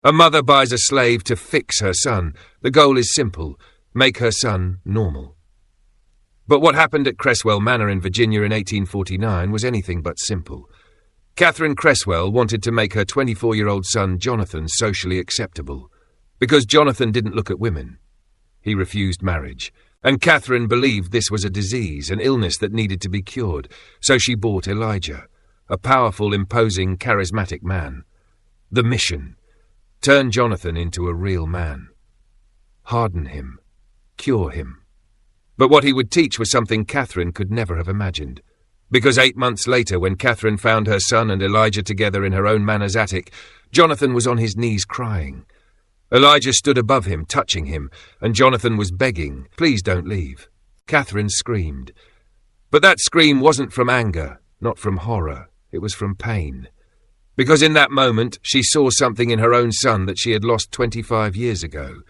A mother buys a slave to fix her son. The goal is simple: make her son normal. But what happened at Cresswell Manor in Virginia in 1849 was anything but simple. Catherine Cresswell wanted to make her 24-year-old son Jonathan socially acceptable, because Jonathan didn't look at women. He refused marriage, and Catherine believed this was a disease, an illness that needed to be cured, so she bought Elijah, a powerful, imposing, charismatic man. The mission: turn Jonathan into a real man. Harden him. Cure him. But what he would teach was something Catherine could never have imagined. Because 8 months later, when Catherine found her son and Elijah together in her own manor's attic, Jonathan was on his knees crying. Elijah stood above him, touching him, and Jonathan was begging, "Please don't leave." Catherine screamed. But that scream wasn't from anger, not from horror. It was from pain. Because in that moment, she saw something in her own son that she had lost 25 years ago.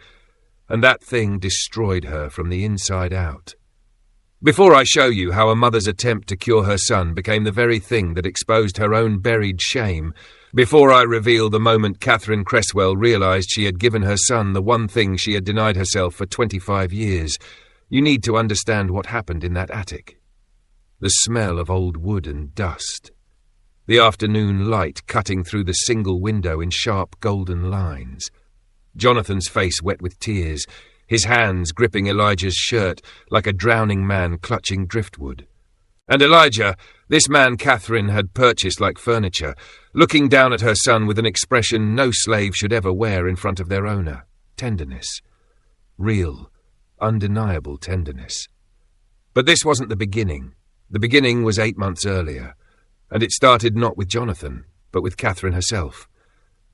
And that thing destroyed her from the inside out. Before I show you how a mother's attempt to cure her son became the very thing that exposed her own buried shame, before I reveal the moment Catherine Cresswell realized she had given her son the one thing she had denied herself for 25 years, you need to understand what happened in that attic. The smell of old wood and dust. The afternoon light cutting through the single window in sharp golden lines. Jonathan's face wet with tears, his hands gripping Elijah's shirt like a drowning man clutching driftwood. And Elijah, this man Catherine had purchased like furniture, looking down at her son with an expression no slave should ever wear in front of their owner. Tenderness. Real, undeniable tenderness. But this wasn't the beginning. The beginning was 8 months earlier, and it started not with Jonathan, but with Catherine herself.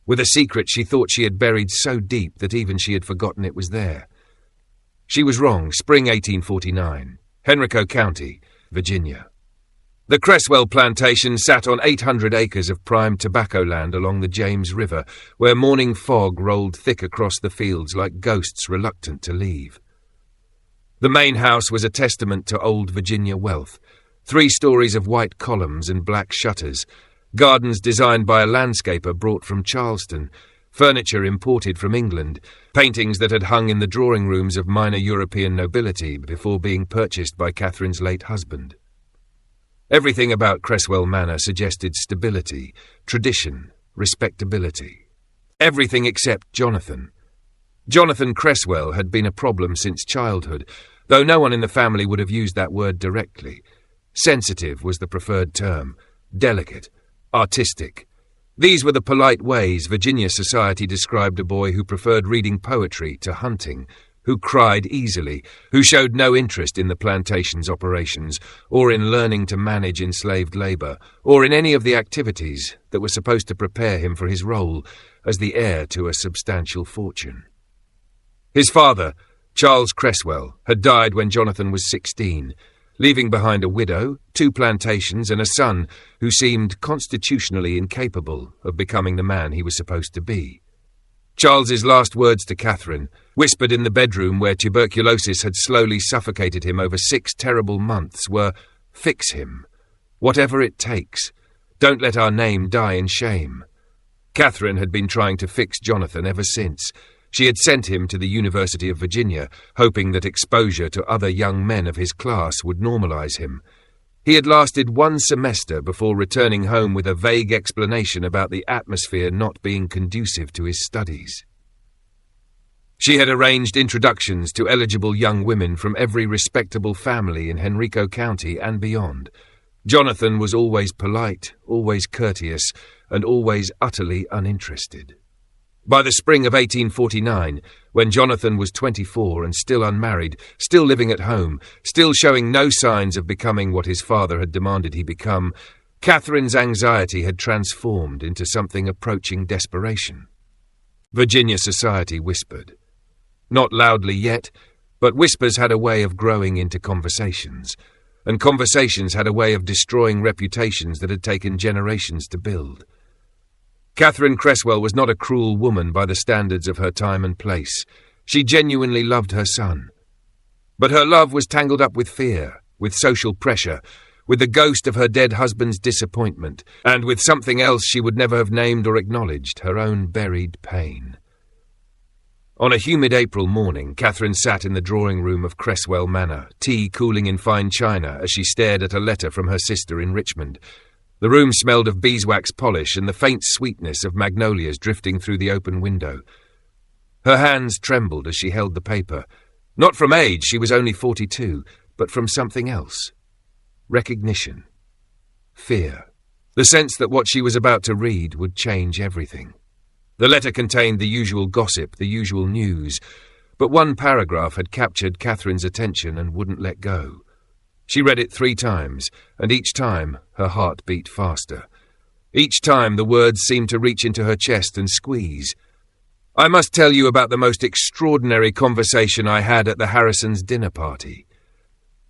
With a secret she thought she had buried so deep that even she had forgotten it was there. She was wrong. Spring 1849. Henrico County, Virginia. The Cresswell plantation sat on 800 acres of prime tobacco land along the James River, where morning fog rolled thick across the fields like ghosts reluctant to leave. The main house was a testament to old Virginia wealth. 3 stories of white columns and black shutters, gardens designed by a landscaper brought from Charleston, furniture imported from England, paintings that had hung in the drawing rooms of minor European nobility before being purchased by Catherine's late husband. Everything about Cresswell Manor suggested stability, tradition, respectability. Everything except Jonathan. Jonathan Cresswell had been a problem since childhood, though no one in the family would have used that word directly. Sensitive was the preferred term, delicate, artistic. These were the polite ways Virginia society described a boy who preferred reading poetry to hunting, who cried easily, who showed no interest in the plantation's operations, or in learning to manage enslaved labor, or in any of the activities that were supposed to prepare him for his role as the heir to a substantial fortune. His father, Charles Cresswell, had died when Jonathan was 16, leaving behind a widow, 2 plantations, and a son who seemed constitutionally incapable of becoming the man he was supposed to be. Charles's last words to Catherine, whispered in the bedroom where tuberculosis had slowly suffocated him over 6 terrible months, were, "Fix him. Whatever it takes. Don't let our name die in shame." Catherine had been trying to fix Jonathan ever since. She had sent him to the University of Virginia, hoping that exposure to other young men of his class would normalize him. He had lasted 1 semester before returning home with a vague explanation about the atmosphere not being conducive to his studies. She had arranged introductions to eligible young women from every respectable family in Henrico County and beyond. Jonathan was always polite, always courteous, and always utterly uninterested. By the spring of 1849, when Jonathan was 24 and still unmarried, still living at home, still showing no signs of becoming what his father had demanded he become, Catherine's anxiety had transformed into something approaching desperation. Virginia society whispered. Not loudly yet, but whispers had a way of growing into conversations, and conversations had a way of destroying reputations that had taken generations to build. Catherine Cresswell was not a cruel woman by the standards of her time and place. She genuinely loved her son. But her love was tangled up with fear, with social pressure, with the ghost of her dead husband's disappointment, and with something else she would never have named or acknowledged, her own buried pain. On a humid April morning, Catherine sat in the drawing-room of Cresswell Manor, tea cooling in fine china as she stared at a letter from her sister in Richmond. The room smelled of beeswax polish and the faint sweetness of magnolias drifting through the open window. Her hands trembled as she held the paper. Not from age, she was only 42, but from something else. Recognition. Fear. The sense that what she was about to read would change everything. The letter contained the usual gossip, the usual news, but one paragraph had captured Catherine's attention and wouldn't let go. She read it 3 times, and each time her heart beat faster. Each time the words seemed to reach into her chest and squeeze. I must tell you about the most extraordinary conversation I had at the Harrisons' dinner party.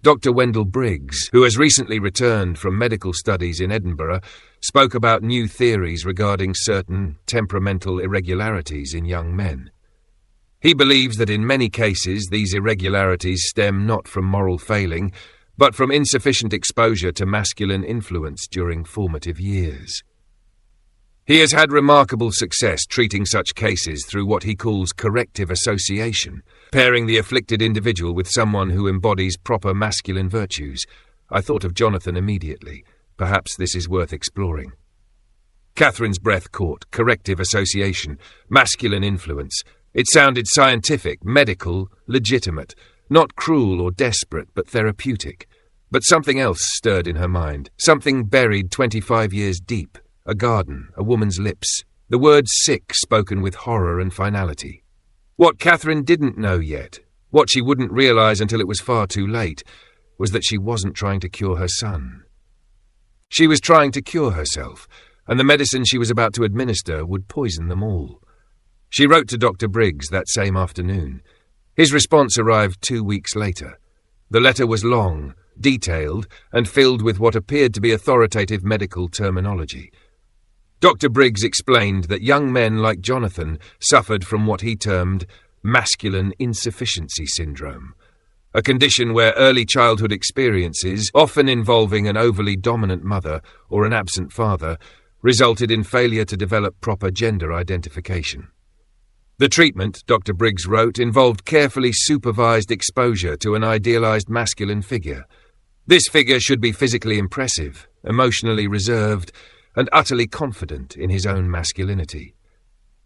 Dr. Wendell Briggs, who has recently returned from medical studies in Edinburgh, spoke about new theories regarding certain temperamental irregularities in young men. He believes that in many cases these irregularities stem not from moral failing, but from insufficient exposure to masculine influence during formative years. He has had remarkable success treating such cases through what he calls corrective association, pairing the afflicted individual with someone who embodies proper masculine virtues. I thought of Jonathan immediately. Perhaps this is worth exploring. Catherine's breath caught. Corrective association, masculine influence. It sounded scientific, medical, legitimate, not cruel or desperate, but therapeutic. But something else stirred in her mind, something buried 25 years deep. A garden, a woman's lips, the word sick spoken with horror and finality. What Catherine didn't know yet, what she wouldn't realise until it was far too late, was that she wasn't trying to cure her son. She was trying to cure herself, and the medicine she was about to administer would poison them all. She wrote to Dr. Briggs that same afternoon. His response arrived 2 weeks later. The letter was long, detailed, and filled with what appeared to be authoritative medical terminology. Dr. Briggs explained that young men like Jonathan suffered from what he termed masculine insufficiency syndrome, a condition where early childhood experiences, often involving an overly dominant mother or an absent father, resulted in failure to develop proper gender identification. The treatment, Dr. Briggs wrote, involved carefully supervised exposure to an idealized masculine figure. This figure should be physically impressive, emotionally reserved, and utterly confident in his own masculinity.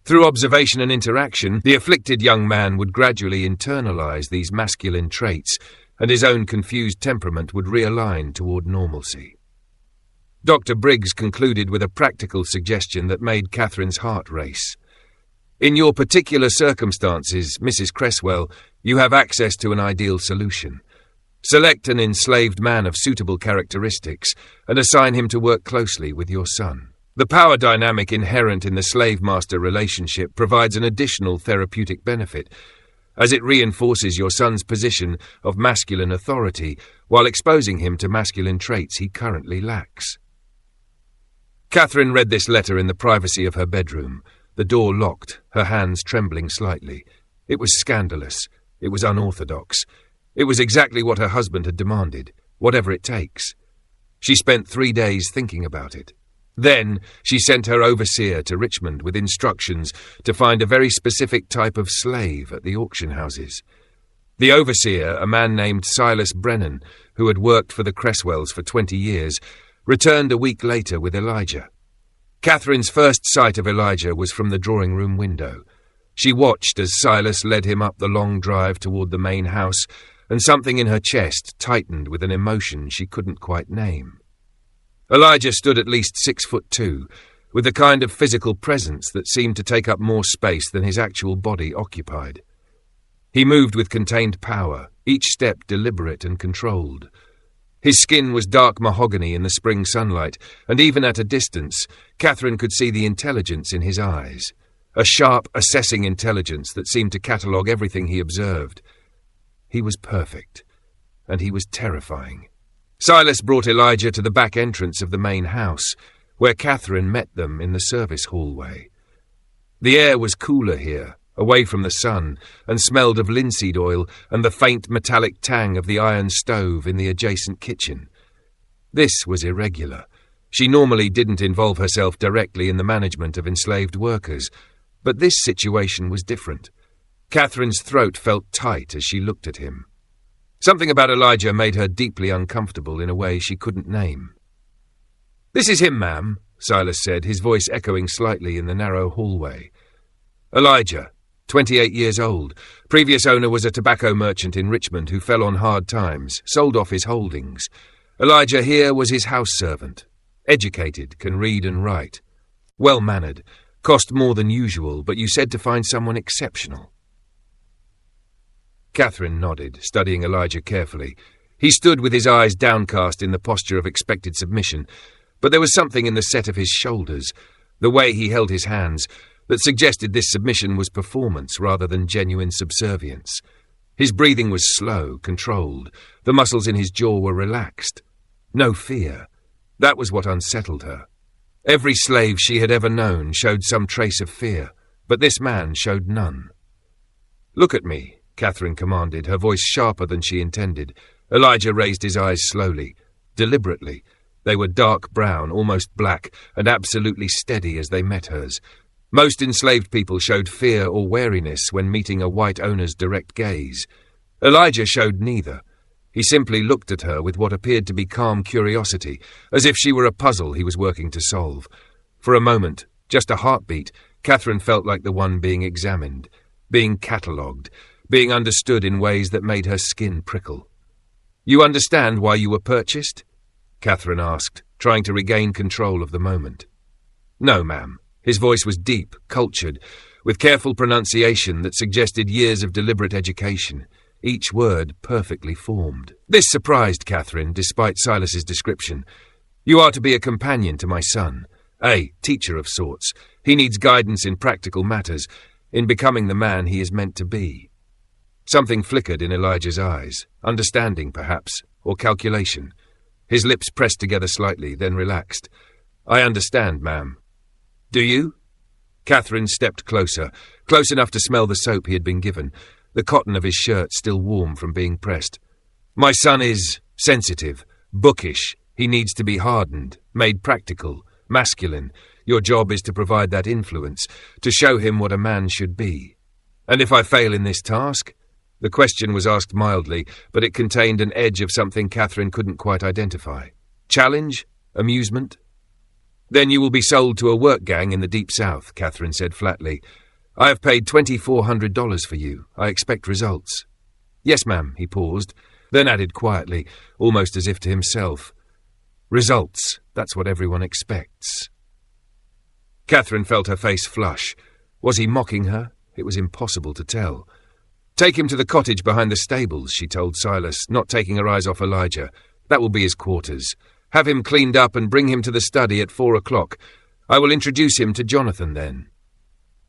Through observation and interaction, the afflicted young man would gradually internalize these masculine traits, and his own confused temperament would realign toward normalcy. Dr. Briggs concluded with a practical suggestion that made Catherine's heart race. In your particular circumstances, Mrs. Cresswell, you have access to an ideal solution. Select an enslaved man of suitable characteristics and assign him to work closely with your son. The power dynamic inherent in the slave-master relationship provides an additional therapeutic benefit, as it reinforces your son's position of masculine authority while exposing him to masculine traits he currently lacks. Catherine read this letter in the privacy of her bedroom, the door locked, her hands trembling slightly. It was scandalous. It was unorthodox. It was exactly what her husband had demanded, whatever it takes. She spent 3 days thinking about it. Then she sent her overseer to Richmond with instructions to find a very specific type of slave at the auction houses. The overseer, a man named Silas Brennan, who had worked for the Cresswells for 20 years, returned a week later with Elijah. Catherine's first sight of Elijah was from the drawing-room window. She watched as Silas led him up the long drive toward the main house, and something in her chest tightened with an emotion she couldn't quite name. Elijah stood at least 6'2", with a kind of physical presence that seemed to take up more space than his actual body occupied. He moved with contained power, each step deliberate and controlled. His skin was dark mahogany in the spring sunlight, and even at a distance, Catherine could see the intelligence in his eyes, a sharp, assessing intelligence that seemed to catalogue everything he observed. He was perfect, and he was terrifying. Silas brought Elijah to the back entrance of the main house, where Catherine met them in the service hallway. The air was cooler here, away from the sun, and smelled of linseed oil and the faint metallic tang of the iron stove in the adjacent kitchen. This was irregular. She normally didn't involve herself directly in the management of enslaved workers, but this situation was different. Catherine's throat felt tight as she looked at him. Something about Elijah made her deeply uncomfortable in a way she couldn't name. "This is him, ma'am," Silas said, his voice echoing slightly in the narrow hallway. Elijah, 28 years old. Previous owner was a tobacco merchant in Richmond who fell on hard times, sold off his holdings. Elijah here was his house servant. Educated, can read and write. Well-mannered, cost more than usual, but you said to find someone exceptional. Catherine nodded, studying Elijah carefully. He stood with his eyes downcast in the posture of expected submission, but there was something in the set of his shoulders, the way he held his hands, that suggested this submission was performance rather than genuine subservience. His breathing was slow, controlled. The muscles in his jaw were relaxed. No fear. That was what unsettled her. Every slave she had ever known showed some trace of fear, but this man showed none. "Look at me," Catherine commanded, her voice sharper than she intended. Elijah raised his eyes slowly, deliberately. They were dark brown, almost black, and absolutely steady as they met hers. Most enslaved people showed fear or wariness when meeting a white owner's direct gaze. Elijah showed neither. He simply looked at her with what appeared to be calm curiosity, as if she were a puzzle he was working to solve. For a moment, just a heartbeat, Catherine felt like the one being examined, being catalogued, being understood in ways that made her skin prickle. "You understand why you were purchased?" Catherine asked, trying to regain control of the moment. "No, ma'am." His voice was deep, cultured, with careful pronunciation that suggested years of deliberate education, each word perfectly formed. This surprised Catherine, despite Silas's description. "You are to be a companion to my son, a teacher of sorts. He needs guidance in practical matters, in becoming the man he is meant to be." Something flickered in Elijah's eyes, understanding, perhaps, or calculation. His lips pressed together slightly, then relaxed. "I understand, ma'am." "Do you?" Catherine stepped closer, close enough to smell the soap he had been given, the cotton of his shirt still warm from being pressed. "My son is sensitive, bookish. He needs to be hardened, made practical, masculine. Your job is to provide that influence, to show him what a man should be. And if I fail in this task?" The question was asked mildly, but it contained an edge of something Catherine couldn't quite identify. Challenge? Amusement? "Then you will be sold to a work gang in the Deep South," Catherine said flatly. "I have paid $2,400 for you. I expect results." "Yes, ma'am," he paused, then added quietly, almost as if to himself. "Results, that's what everyone expects." Catherine felt her face flush. Was he mocking her? It was impossible to tell. "Take him to the cottage behind the stables," she told Silas, not taking her eyes off Elijah. "That will be his quarters. Have him cleaned up and bring him to the study at 4 o'clock. I will introduce him to Jonathan then."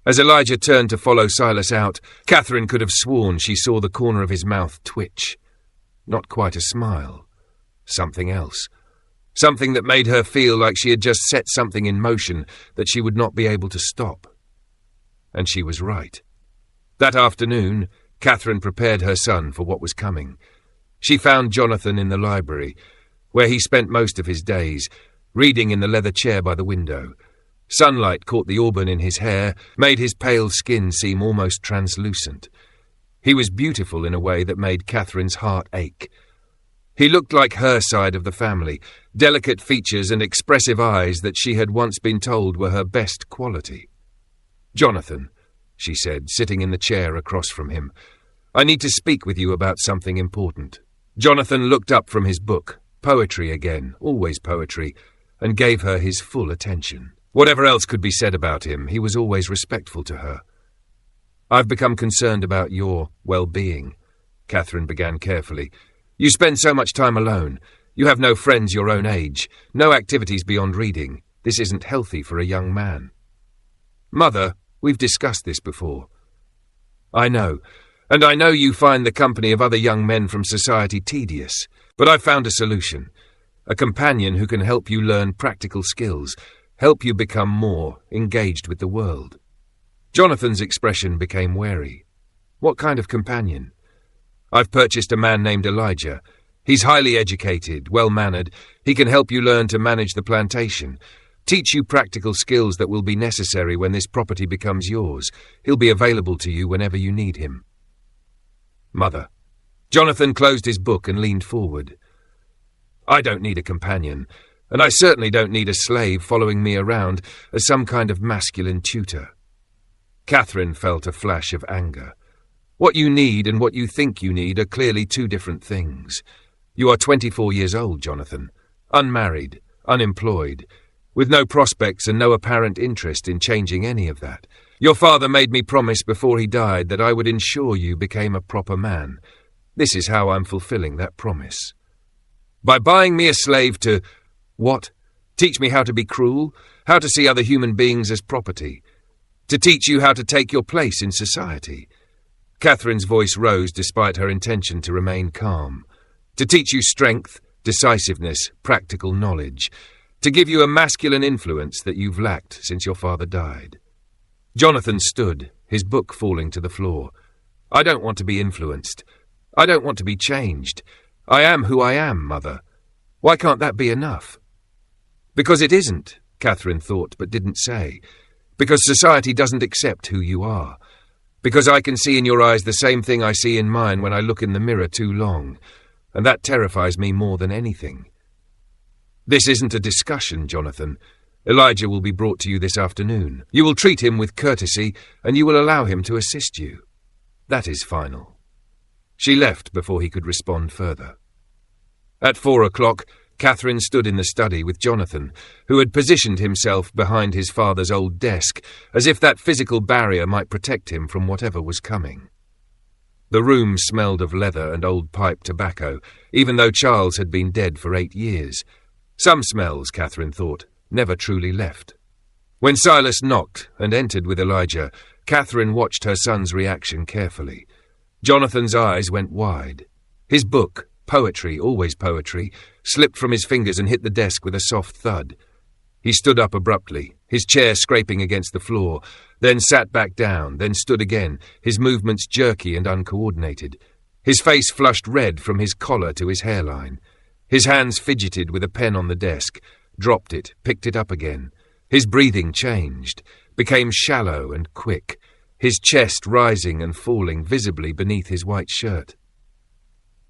As Elijah turned to follow Silas out, Catherine could have sworn she saw the corner of his mouth twitch. Not quite a smile. Something else. Something that made her feel like she had just set something in motion that she would not be able to stop. And she was right. That afternoon, Catherine prepared her son for what was coming. She found Jonathan in the library, where he spent most of his days, reading in the leather chair by the window. Sunlight caught the auburn in his hair, made his pale skin seem almost translucent. He was beautiful in a way that made Catherine's heart ache. He looked like her side of the family, delicate features and expressive eyes that she had once been told were her best quality. "Jonathan," she said, sitting in the chair across from him, "I need to speak with you about something important." Jonathan looked up from his book, poetry again, always poetry, and gave her his full attention. Whatever else could be said about him, he was always respectful to her. "I've become concerned about your well-being," Catherine began carefully. "You spend so much time alone. You have no friends your own age, no activities beyond reading. This isn't healthy for a young man." "Mother, we've discussed this before." "I know, and I know you find the company of other young men from society tedious, but I've found a solution. A companion who can help you learn practical skills, help you become more engaged with the world." Jonathan's expression became wary. "What kind of companion?" "I've purchased a man named Elijah. He's highly educated, well-mannered. He can help you learn to manage the plantation, teach you practical skills that will be necessary when this property becomes yours. He'll be available to you whenever you need him. Mother. Jonathan closed his book and leaned forward. I don't need a companion, and I certainly don't need a slave following me around as some kind of masculine tutor. Catherine felt a flash of anger. What you need and what you think you need are clearly two different things. You are 24 years old, Jonathan, unmarried, unemployed, with no prospects and no apparent interest in changing any of that. Your father made me promise before he died that I would ensure you became a proper man. This is how I'm fulfilling that promise. By buying me a slave to... what? Teach me how to be cruel, how to see other human beings as property, to teach you how to take your place in society. Catherine's voice rose despite her intention to remain calm. To teach you strength, decisiveness, practical knowledge, to give you a masculine influence that you've lacked since your father died. Jonathan stood, his book falling to the floor. I don't want to be influenced. I don't want to be changed. I am who I am, Mother. Why can't that be enough? Because it isn't, Catherine thought but didn't say. Because society doesn't accept who you are. Because I can see in your eyes the same thing I see in mine when I look in the mirror too long, and that terrifies me more than anything. This isn't a discussion, Jonathan. Elijah will be brought to you this afternoon. You will treat him with courtesy, and you will allow him to assist you. That is final. She left before he could respond further. At 4 o'clock, Catherine stood in the study with Jonathan, who had positioned himself behind his father's old desk, as if that physical barrier might protect him from whatever was coming. The room smelled of leather and old pipe tobacco, even though Charles had been dead for 8 years. Some smells, Catherine thought, never truly left. When Silas knocked and entered with Elijah, Catherine watched her son's reaction carefully. Jonathan's eyes went wide. His book, poetry, always poetry, slipped from his fingers and hit the desk with a soft thud. He stood up abruptly, his chair scraping against the floor, then sat back down, then stood again, his movements jerky and uncoordinated. His face flushed red from his collar to his hairline. His hands fidgeted with a pen on the desk, dropped it, picked it up again. His breathing changed, became shallow and quick, his chest rising and falling visibly beneath his white shirt.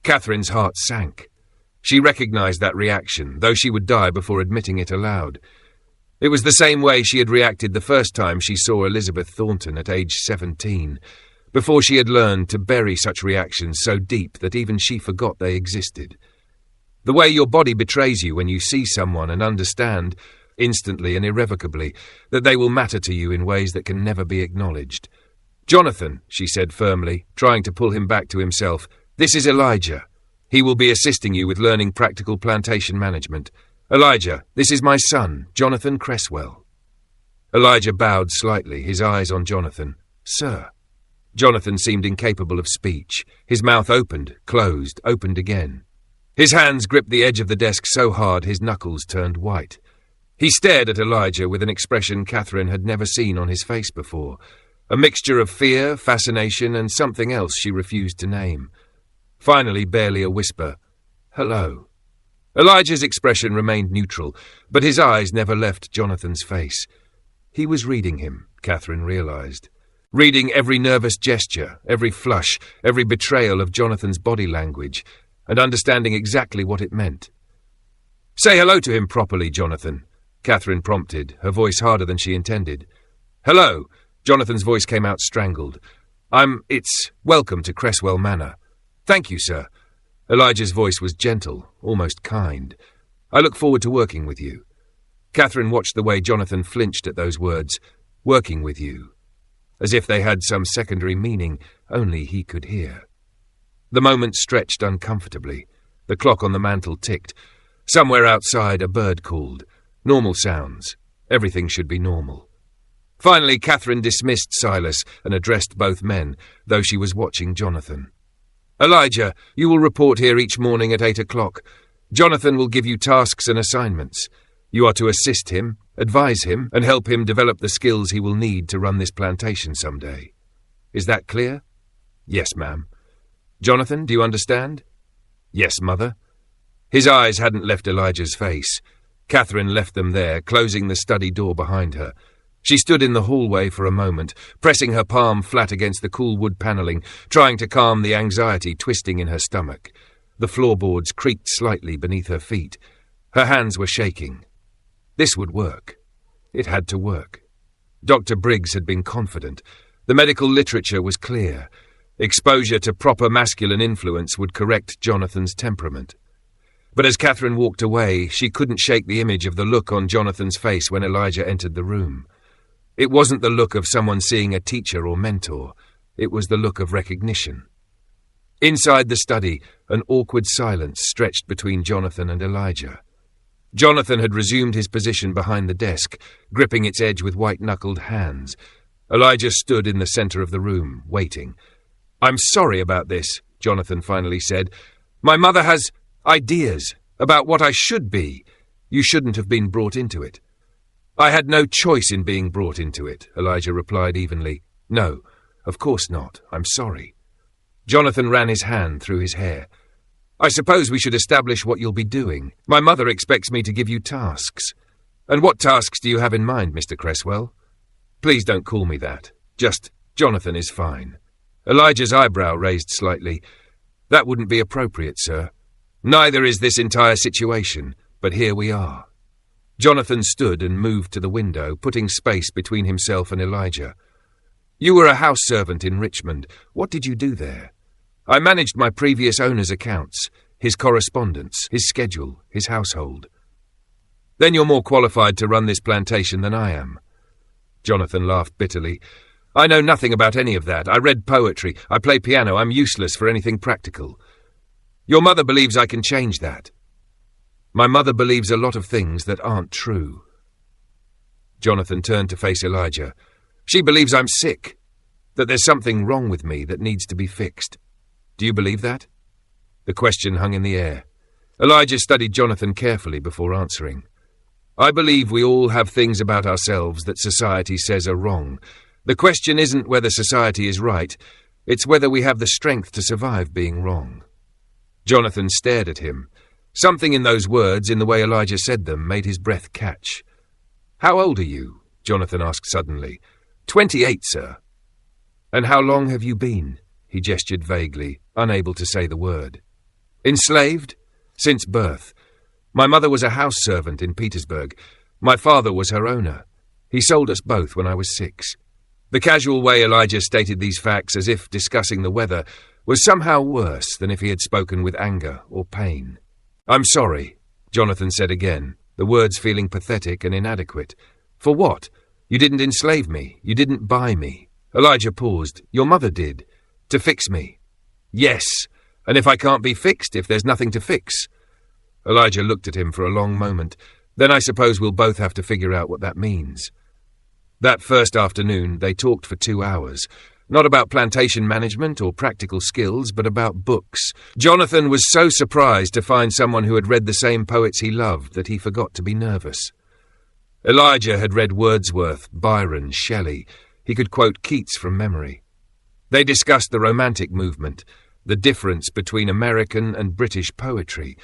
Catherine's heart sank. She recognized that reaction, though she would die before admitting it aloud. It was the same way she had reacted the first time she saw Elizabeth Thornton at age 17, before she had learned to bury such reactions so deep that even she forgot they existed. The way your body betrays you when you see someone and understand, instantly and irrevocably, that they will matter to you in ways that can never be acknowledged. Jonathan, she said firmly, trying to pull him back to himself, this is Elijah. He will be assisting you with learning practical plantation management. Elijah, this is my son, Jonathan Cresswell. Elijah bowed slightly, his eyes on Jonathan. Sir. Jonathan seemed incapable of speech. His mouth opened, closed, opened again. His hands gripped the edge of the desk so hard his knuckles turned white. He stared at Elijah with an expression Catherine had never seen on his face before, a mixture of fear, fascination, and something else she refused to name. Finally, barely a whisper, hello. Elijah's expression remained neutral, but his eyes never left Jonathan's face. He was reading him, Catherine realized. Reading every nervous gesture, every flush, every betrayal of Jonathan's body language, and understanding exactly what it meant. Say hello to him properly, Jonathan, Catherine prompted, her voice harder than she intended. Hello, Jonathan's voice came out strangled. It's welcome to Cresswell Manor. Thank you, sir. Elijah's voice was gentle, almost kind. I look forward to working with you. Catherine watched the way Jonathan flinched at those words, working with you, as if they had some secondary meaning only he could hear. The moment stretched uncomfortably. The clock on the mantel ticked. Somewhere outside a bird called. Normal sounds. Everything should be normal. Finally, Catherine dismissed Silas and addressed both men, though she was watching Jonathan. Elijah, you will report here each morning at 8 o'clock. Jonathan will give you tasks and assignments. You are to assist him, advise him, and help him develop the skills he will need to run this plantation someday. Is that clear? Yes, ma'am. Jonathan, do you understand? Yes, Mother. His eyes hadn't left Elijah's face. Catherine left them there, closing the study door behind her. She stood in the hallway for a moment, pressing her palm flat against the cool wood panelling, trying to calm the anxiety twisting in her stomach. The floorboards creaked slightly beneath her feet. Her hands were shaking. This would work. It had to work. Dr. Briggs had been confident. The medical literature was clear. Exposure to proper masculine influence would correct Jonathan's temperament. But as Catherine walked away, she couldn't shake the image of the look on Jonathan's face when Elijah entered the room. It wasn't the look of someone seeing a teacher or mentor. It was the look of recognition. Inside the study, an awkward silence stretched between Jonathan and Elijah. Jonathan had resumed his position behind the desk, gripping its edge with white-knuckled hands. Elijah stood in the center of the room, waiting. "I'm sorry about this," Jonathan finally said. "My mother has ideas about what I should be. You shouldn't have been brought into it." "I had no choice in being brought into it," Elijah replied evenly. "No, of course not. I'm sorry." Jonathan ran his hand through his hair. "I suppose we should establish what you'll be doing. My mother expects me to give you tasks. And what tasks do you have in mind, Mr. Cresswell?" "Please don't call me that. Just Jonathan is fine." Elijah's eyebrow raised slightly. "That wouldn't be appropriate, sir. Neither is this entire situation, but here we are." Jonathan stood and moved to the window, putting space between himself and Elijah. "You were a house servant in Richmond. What did you do there?" "I managed my previous owner's accounts, his correspondence, his schedule, his household." "Then you're more qualified to run this plantation than I am." Jonathan laughed bitterly. "I know nothing about any of that. I read poetry. I play piano. I'm useless for anything practical. Your mother believes I can change that." "My mother believes a lot of things that aren't true." Jonathan turned to face Elijah. "She believes I'm sick, that there's something wrong with me that needs to be fixed. Do you believe that?" The question hung in the air. Elijah studied Jonathan carefully before answering. "I believe we all have things about ourselves that society says are wrong. The question isn't whether society is right, it's whether we have the strength to survive being wrong." Jonathan stared at him. Something in those words, in the way Elijah said them, made his breath catch. "How old are you?" Jonathan asked suddenly. 28, sir." "And how long have you been?" He gestured vaguely, unable to say the word. "Enslaved? Since birth. My mother was a house servant in Petersburg. My father was her owner. He sold us both when I was 6. The casual way Elijah stated these facts, as if discussing the weather, was somehow worse than if he had spoken with anger or pain. "I'm sorry," Jonathan said again, the words feeling pathetic and inadequate. "For what? You didn't enslave me. You didn't buy me." Elijah paused. "Your mother did. To fix me." "Yes, and if I can't be fixed, if there's nothing to fix?" Elijah looked at him for a long moment. "Then I suppose we'll both have to figure out what that means." That first afternoon, they talked for 2 hours. Not about plantation management or practical skills, but about books. Jonathan was so surprised to find someone who had read the same poets he loved that he forgot to be nervous. Elijah had read Wordsworth, Byron, Shelley. He could quote Keats from memory. They discussed the Romantic movement, the difference between American and British poetry,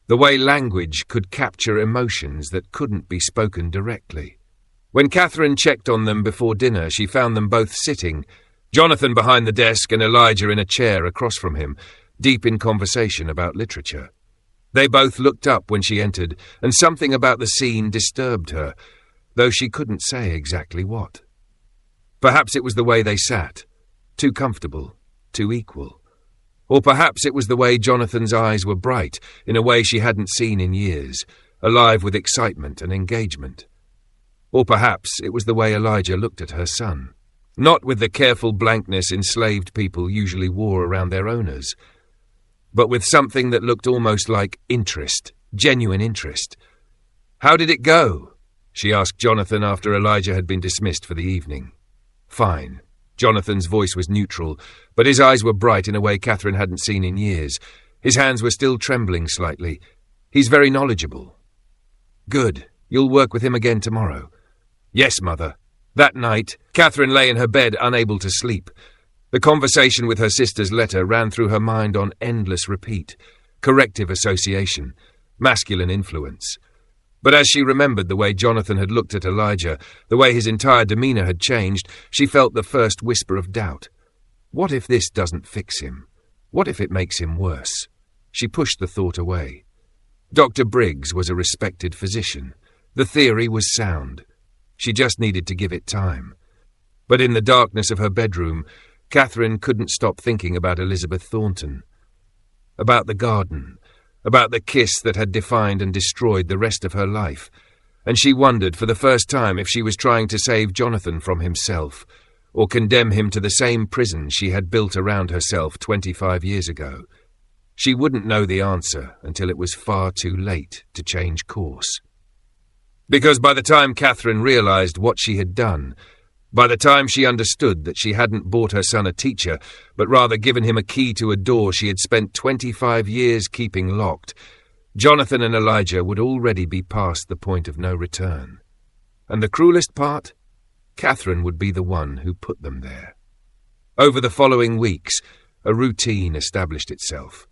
the way language could capture emotions that couldn't be spoken directly. When Catherine checked on them before dinner, she found them both sitting, Jonathan behind the desk and Elijah in a chair across from him, deep in conversation about literature. They both looked up when she entered, and something about the scene disturbed her, though she couldn't say exactly what. Perhaps it was the way they sat, too comfortable, too equal. Or perhaps it was the way Jonathan's eyes were bright, in a way she hadn't seen in years, alive with excitement and engagement. Or perhaps it was the way Elijah looked at her son, not with the careful blankness enslaved people usually wore around their owners, but with something that looked almost like interest, genuine interest. "How did it go?" she asked Jonathan after Elijah had been dismissed for the evening. "Fine." Jonathan's voice was neutral, but his eyes were bright in a way Catherine hadn't seen in years. His hands were still trembling slightly. "He's very knowledgeable." "Good. You'll work with him again tomorrow." "Yes, Mother." That night, Catherine lay in her bed unable to sleep. The conversation with her sister's letter ran through her mind on endless repeat. corrective association, masculine influence. But as she remembered the way Jonathan had looked at Elijah, the way his entire demeanour had changed, she felt the first whisper of doubt. What if this doesn't fix him? What if it makes him worse? She pushed the thought away. Dr. Briggs was a respected physician. The theory was sound. She just needed to give it time. But in the darkness of her bedroom, Catherine couldn't stop thinking about Elizabeth Thornton, about the garden, about the kiss that had defined and destroyed the rest of her life, and she wondered for the first time if she was trying to save Jonathan from himself, or condemn him to the same prison she had built around herself 25 years ago. She wouldn't know the answer until it was far too late to change course. Because by the time Catherine realized what she had done, by the time she understood that she hadn't bought her son a teacher, but rather given him a key to a door she had spent 25 years keeping locked, Jonathan and Elijah would already be past the point of no return. And the cruelest part? Catherine would be the one who put them there. Over the following weeks, a routine established itself.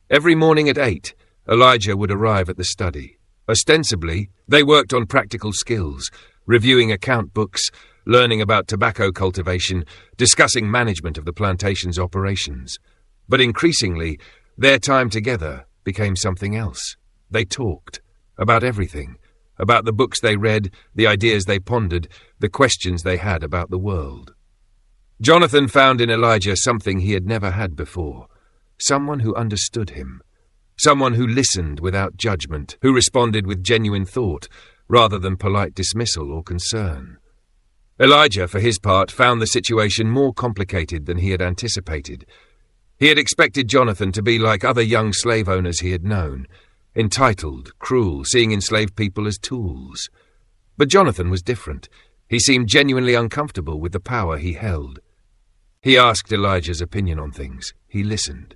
Every morning at 8, Elijah would arrive at the study. Ostensibly, they worked on practical skills, reviewing account books, learning about tobacco cultivation, discussing management of the plantation's operations. But increasingly, their time together became something else. They talked about everything, about the books they read, the ideas they pondered, the questions they had about the world. Jonathan found in Elijah something he had never had before. Someone who understood him. Someone who listened without judgment, who responded with genuine thought, rather than polite dismissal or concern. Elijah, for his part, found the situation more complicated than he had anticipated. He had expected Jonathan to be like other young slave owners he had known, entitled, cruel, seeing enslaved people as tools. But Jonathan was different. He seemed genuinely uncomfortable with the power he held. He asked Elijah's opinion on things. He listened.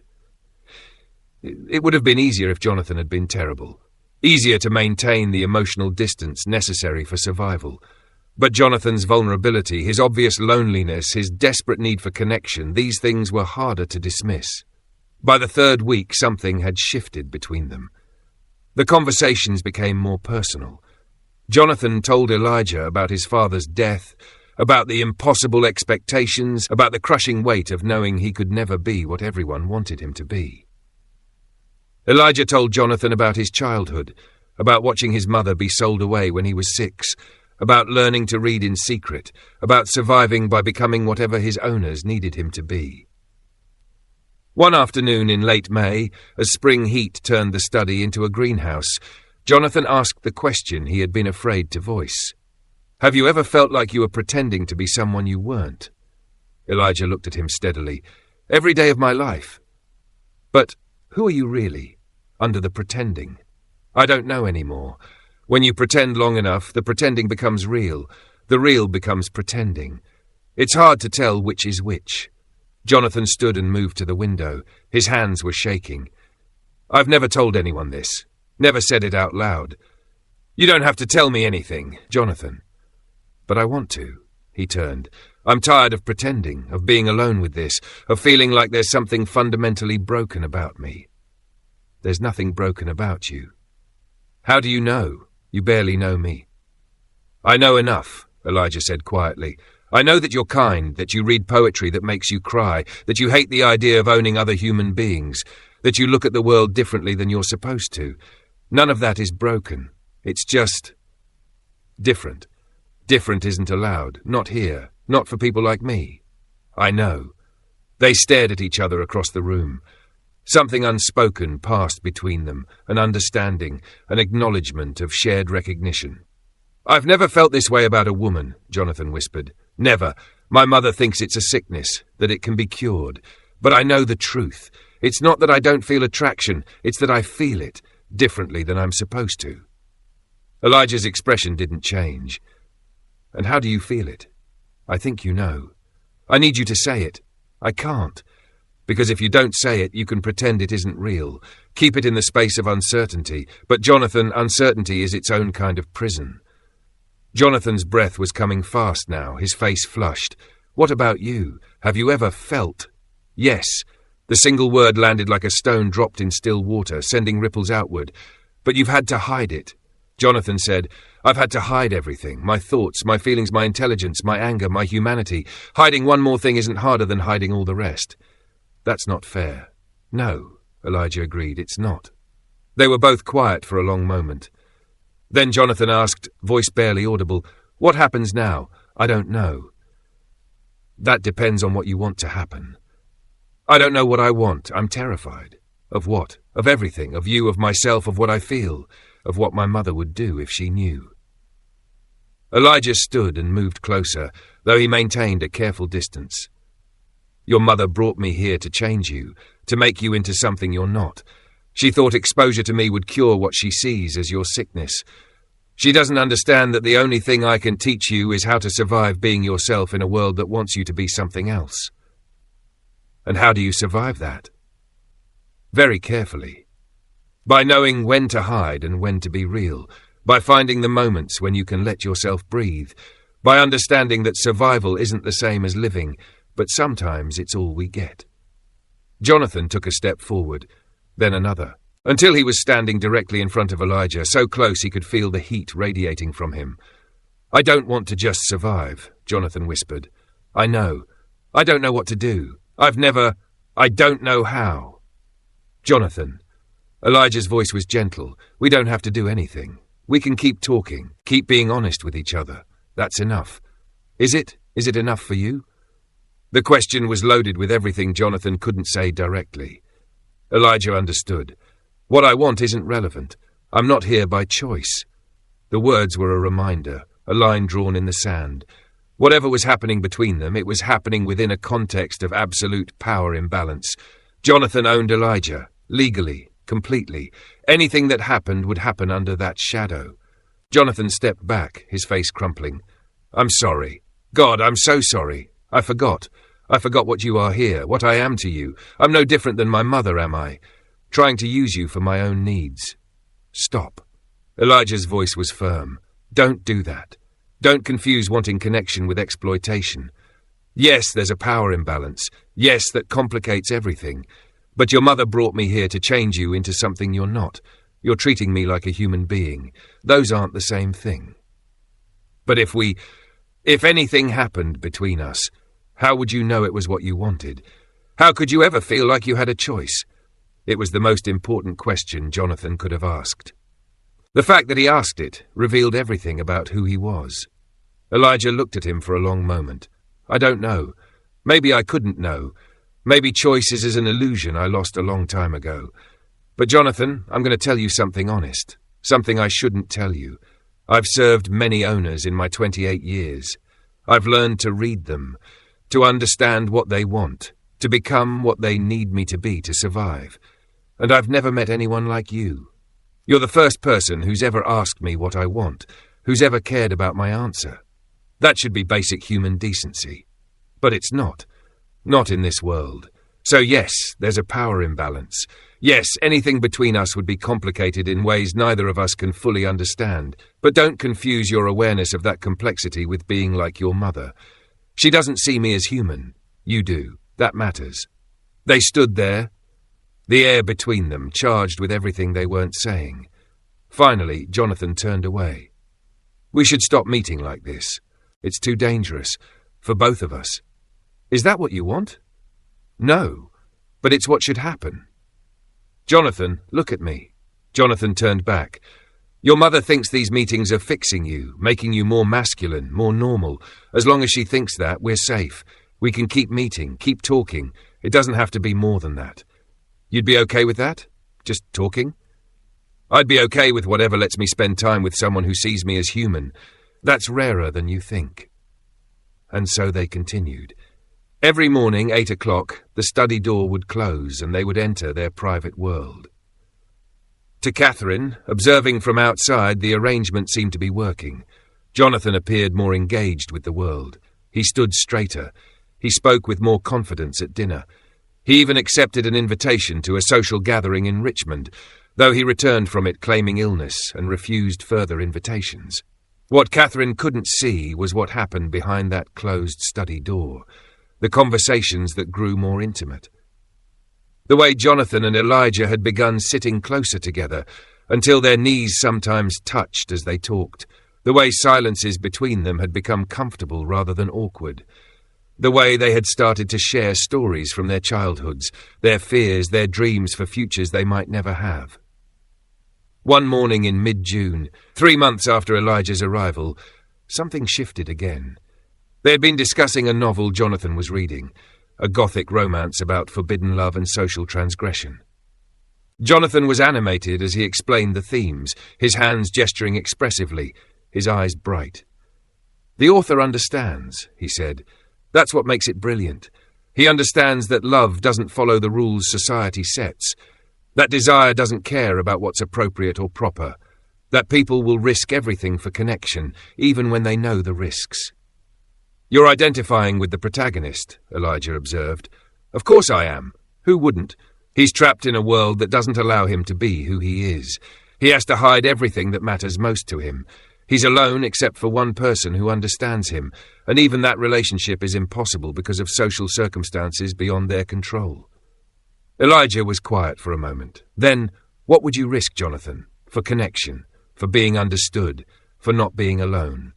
It would have been easier if Jonathan had been terrible. Easier to maintain the emotional distance necessary for survival. But Jonathan's vulnerability, his obvious loneliness, his desperate need for connection, these things were harder to dismiss. By the third week, something had shifted between them. The conversations became more personal. Jonathan told Elijah about his father's death, about the impossible expectations, about the crushing weight of knowing he could never be what everyone wanted him to be. Elijah told Jonathan about his childhood, about watching his mother be sold away when he was 6, about learning to read in secret, about surviving by becoming whatever his owners needed him to be. One afternoon in late May, as spring heat turned the study into a greenhouse, Jonathan asked the question he had been afraid to voice. Have you ever felt like you were pretending to be someone you weren't? Elijah looked at him steadily. Every day of my life. But who are you really, under the pretending? I don't know anymore. When you pretend long enough, the pretending becomes real. The real becomes pretending. It's hard to tell which is which. Jonathan stood and moved to the window. His hands were shaking. I've never told anyone this. Never said it out loud. You don't have to tell me anything, Jonathan. But I want to. He turned. I'm tired of pretending, of being alone with this, of feeling like there's something fundamentally broken about me. There's nothing broken about you. How do you know? You barely know me. I know enough, Elijah said quietly. I know that you're kind, that you read poetry that makes you cry, that you hate the idea of owning other human beings, that you look at the world differently than you're supposed to. None of that is broken. It's just different. Different isn't allowed. Not here. Not for people like me. I know. They stared at each other across the room. Something unspoken passed between them, an understanding, an acknowledgement of shared recognition. I've never felt this way about a woman, Jonathan whispered. Never. My mother thinks it's a sickness, that it can be cured. But I know the truth. It's not that I don't feel attraction, it's that I feel it, differently than I'm supposed to. Elijah's expression didn't change. And how do you feel it? I think you know. I need you to say it. I can't. Because if you don't say it, you can pretend it isn't real. Keep it in the space of uncertainty. But Jonathan, uncertainty is its own kind of prison. Jonathan's breath was coming fast now, his face flushed. What about you? Have you ever felt? Yes. The single word landed like a stone dropped in still water, sending ripples outward. "But you've had to hide it." Jonathan said, "I've had to hide everything. My thoughts, my feelings, my intelligence, my anger, my humanity. Hiding one more thing isn't harder than hiding all the rest." "That's not fair." "No," Elijah agreed, "it's not." They were both quiet for a long moment. Then Jonathan asked, voice barely audible, "What happens now?" "I don't know." "That depends on what you want to happen." "I don't know what I want. I'm terrified." "Of what?" "Of everything. Of you, of myself, of what I feel, of what my mother would do if she knew." Elijah stood and moved closer, though he maintained a careful distance. "Your mother brought me here to change you, to make you into something you're not. She thought exposure to me would cure what she sees as your sickness. She doesn't understand that the only thing I can teach you is how to survive being yourself in a world that wants you to be something else." "And how do you survive that?" "Very carefully. By knowing when to hide and when to be real. By finding the moments when you can let yourself breathe. By understanding that survival isn't the same as living, but sometimes it's all we get." Jonathan took a step forward, then another, until he was standing directly in front of Elijah, so close he could feel the heat radiating from him. "I don't want to just survive," Jonathan whispered. "I know. I don't know what to do. I don't know how." "Jonathan," Elijah's voice was gentle, "we don't have to do anything. We can keep talking, keep being honest with each other. That's enough. Is it? Is it enough for you?" The question was loaded with everything Jonathan couldn't say directly. Elijah understood. "What I want isn't relevant. I'm not here by choice." The words were a reminder, a line drawn in the sand. Whatever was happening between them, it was happening within a context of absolute power imbalance. Jonathan owned Elijah, legally, completely. Anything that happened would happen under that shadow. Jonathan stepped back, his face crumpling. "I'm sorry. God, I'm so sorry. I forgot. I forgot what you are here, what I am to you. I'm no different than my mother, am I? Trying to use you for my own needs." "Stop." Elijah's voice was firm. "Don't do that. Don't confuse wanting connection with exploitation. Yes, there's a power imbalance. Yes, that complicates everything. But your mother brought me here to change you into something you're not. You're treating me like a human being. Those aren't the same thing. But if anything happened between us, how would you know it was what you wanted? How could you ever feel like you had a choice?" It was the most important question Jonathan could have asked. The fact that he asked it revealed everything about who he was. Elijah looked at him for a long moment. "I don't know. Maybe I couldn't know. Maybe choice is an illusion I lost a long time ago. But Jonathan, I'm going to tell you something honest, something I shouldn't tell you. I've served many owners in my 28 years. I've learned to read them, to understand what they want, to become what they need me to be to survive. And I've never met anyone like you. You're the first person who's ever asked me what I want, who's ever cared about my answer. That should be basic human decency. But it's not. Not in this world. So yes, there's a power imbalance. Yes, anything between us would be complicated in ways neither of us can fully understand. But don't confuse your awareness of that complexity with being like your mother. She doesn't see me as human. You do. That matters." They stood there, the air between them charged with everything they weren't saying. Finally, Jonathan turned away. "We should stop meeting like this. It's too dangerous. For both of us." "Is that what you want?" "No, but it's what should happen." "Jonathan, look at me." Jonathan turned back. "Your mother thinks these meetings are fixing you, making you more masculine, more normal. As long as she thinks that, we're safe. We can keep meeting, keep talking. It doesn't have to be more than that. You'd be okay with that? Just talking?" "I'd be okay with whatever lets me spend time with someone who sees me as human. That's rarer than you think." And so they continued. Every morning, 8 o'clock, the study door would close and they would enter their private world. To Catherine, observing from outside, the arrangement seemed to be working. Jonathan appeared more engaged with the world. He stood straighter. He spoke with more confidence at dinner. He even accepted an invitation to a social gathering in Richmond, though he returned from it claiming illness and refused further invitations. What Catherine couldn't see was what happened behind that closed study door, the conversations that grew more intimate. The way Jonathan and Elijah had begun sitting closer together, until their knees sometimes touched as they talked. The way silences between them had become comfortable rather than awkward. The way they had started to share stories from their childhoods, their fears, their dreams for futures they might never have. One morning in mid-June, 3 months after Elijah's arrival, something shifted again. They had been discussing a novel Jonathan was reading, a gothic romance about forbidden love and social transgression. Jonathan was animated as he explained the themes, his hands gesturing expressively, his eyes bright. "The author understands," he said. "That's what makes it brilliant. He understands that love doesn't follow the rules society sets, that desire doesn't care about what's appropriate or proper, that people will risk everything for connection, even when they know the risks." "You're identifying with the protagonist," Elijah observed. "Of course I am. Who wouldn't? He's trapped in a world that doesn't allow him to be who he is. He has to hide everything that matters most to him. He's alone except for one person who understands him, and even that relationship is impossible because of social circumstances beyond their control." Elijah was quiet for a moment. "Then, what would you risk, Jonathan? For connection, for being understood, for not being alone?"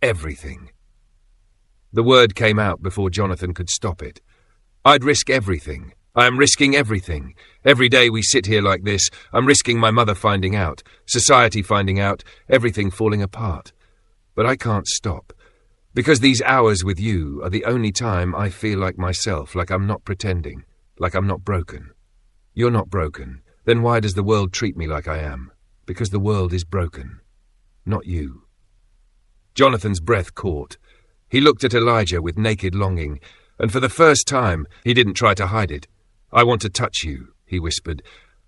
"Everything." The word came out before Jonathan could stop it. "I'd risk everything. I am risking everything. Every day we sit here like this, I'm risking my mother finding out, society finding out, everything falling apart. But I can't stop. Because these hours with you are the only time I feel like myself, like I'm not pretending, like I'm not broken. You're not broken. Then why does the world treat me like I am? Because the world is broken. Not you." Jonathan's breath caught. He looked at Elijah with naked longing, and for the first time he didn't try to hide it. "I want to touch you," he whispered.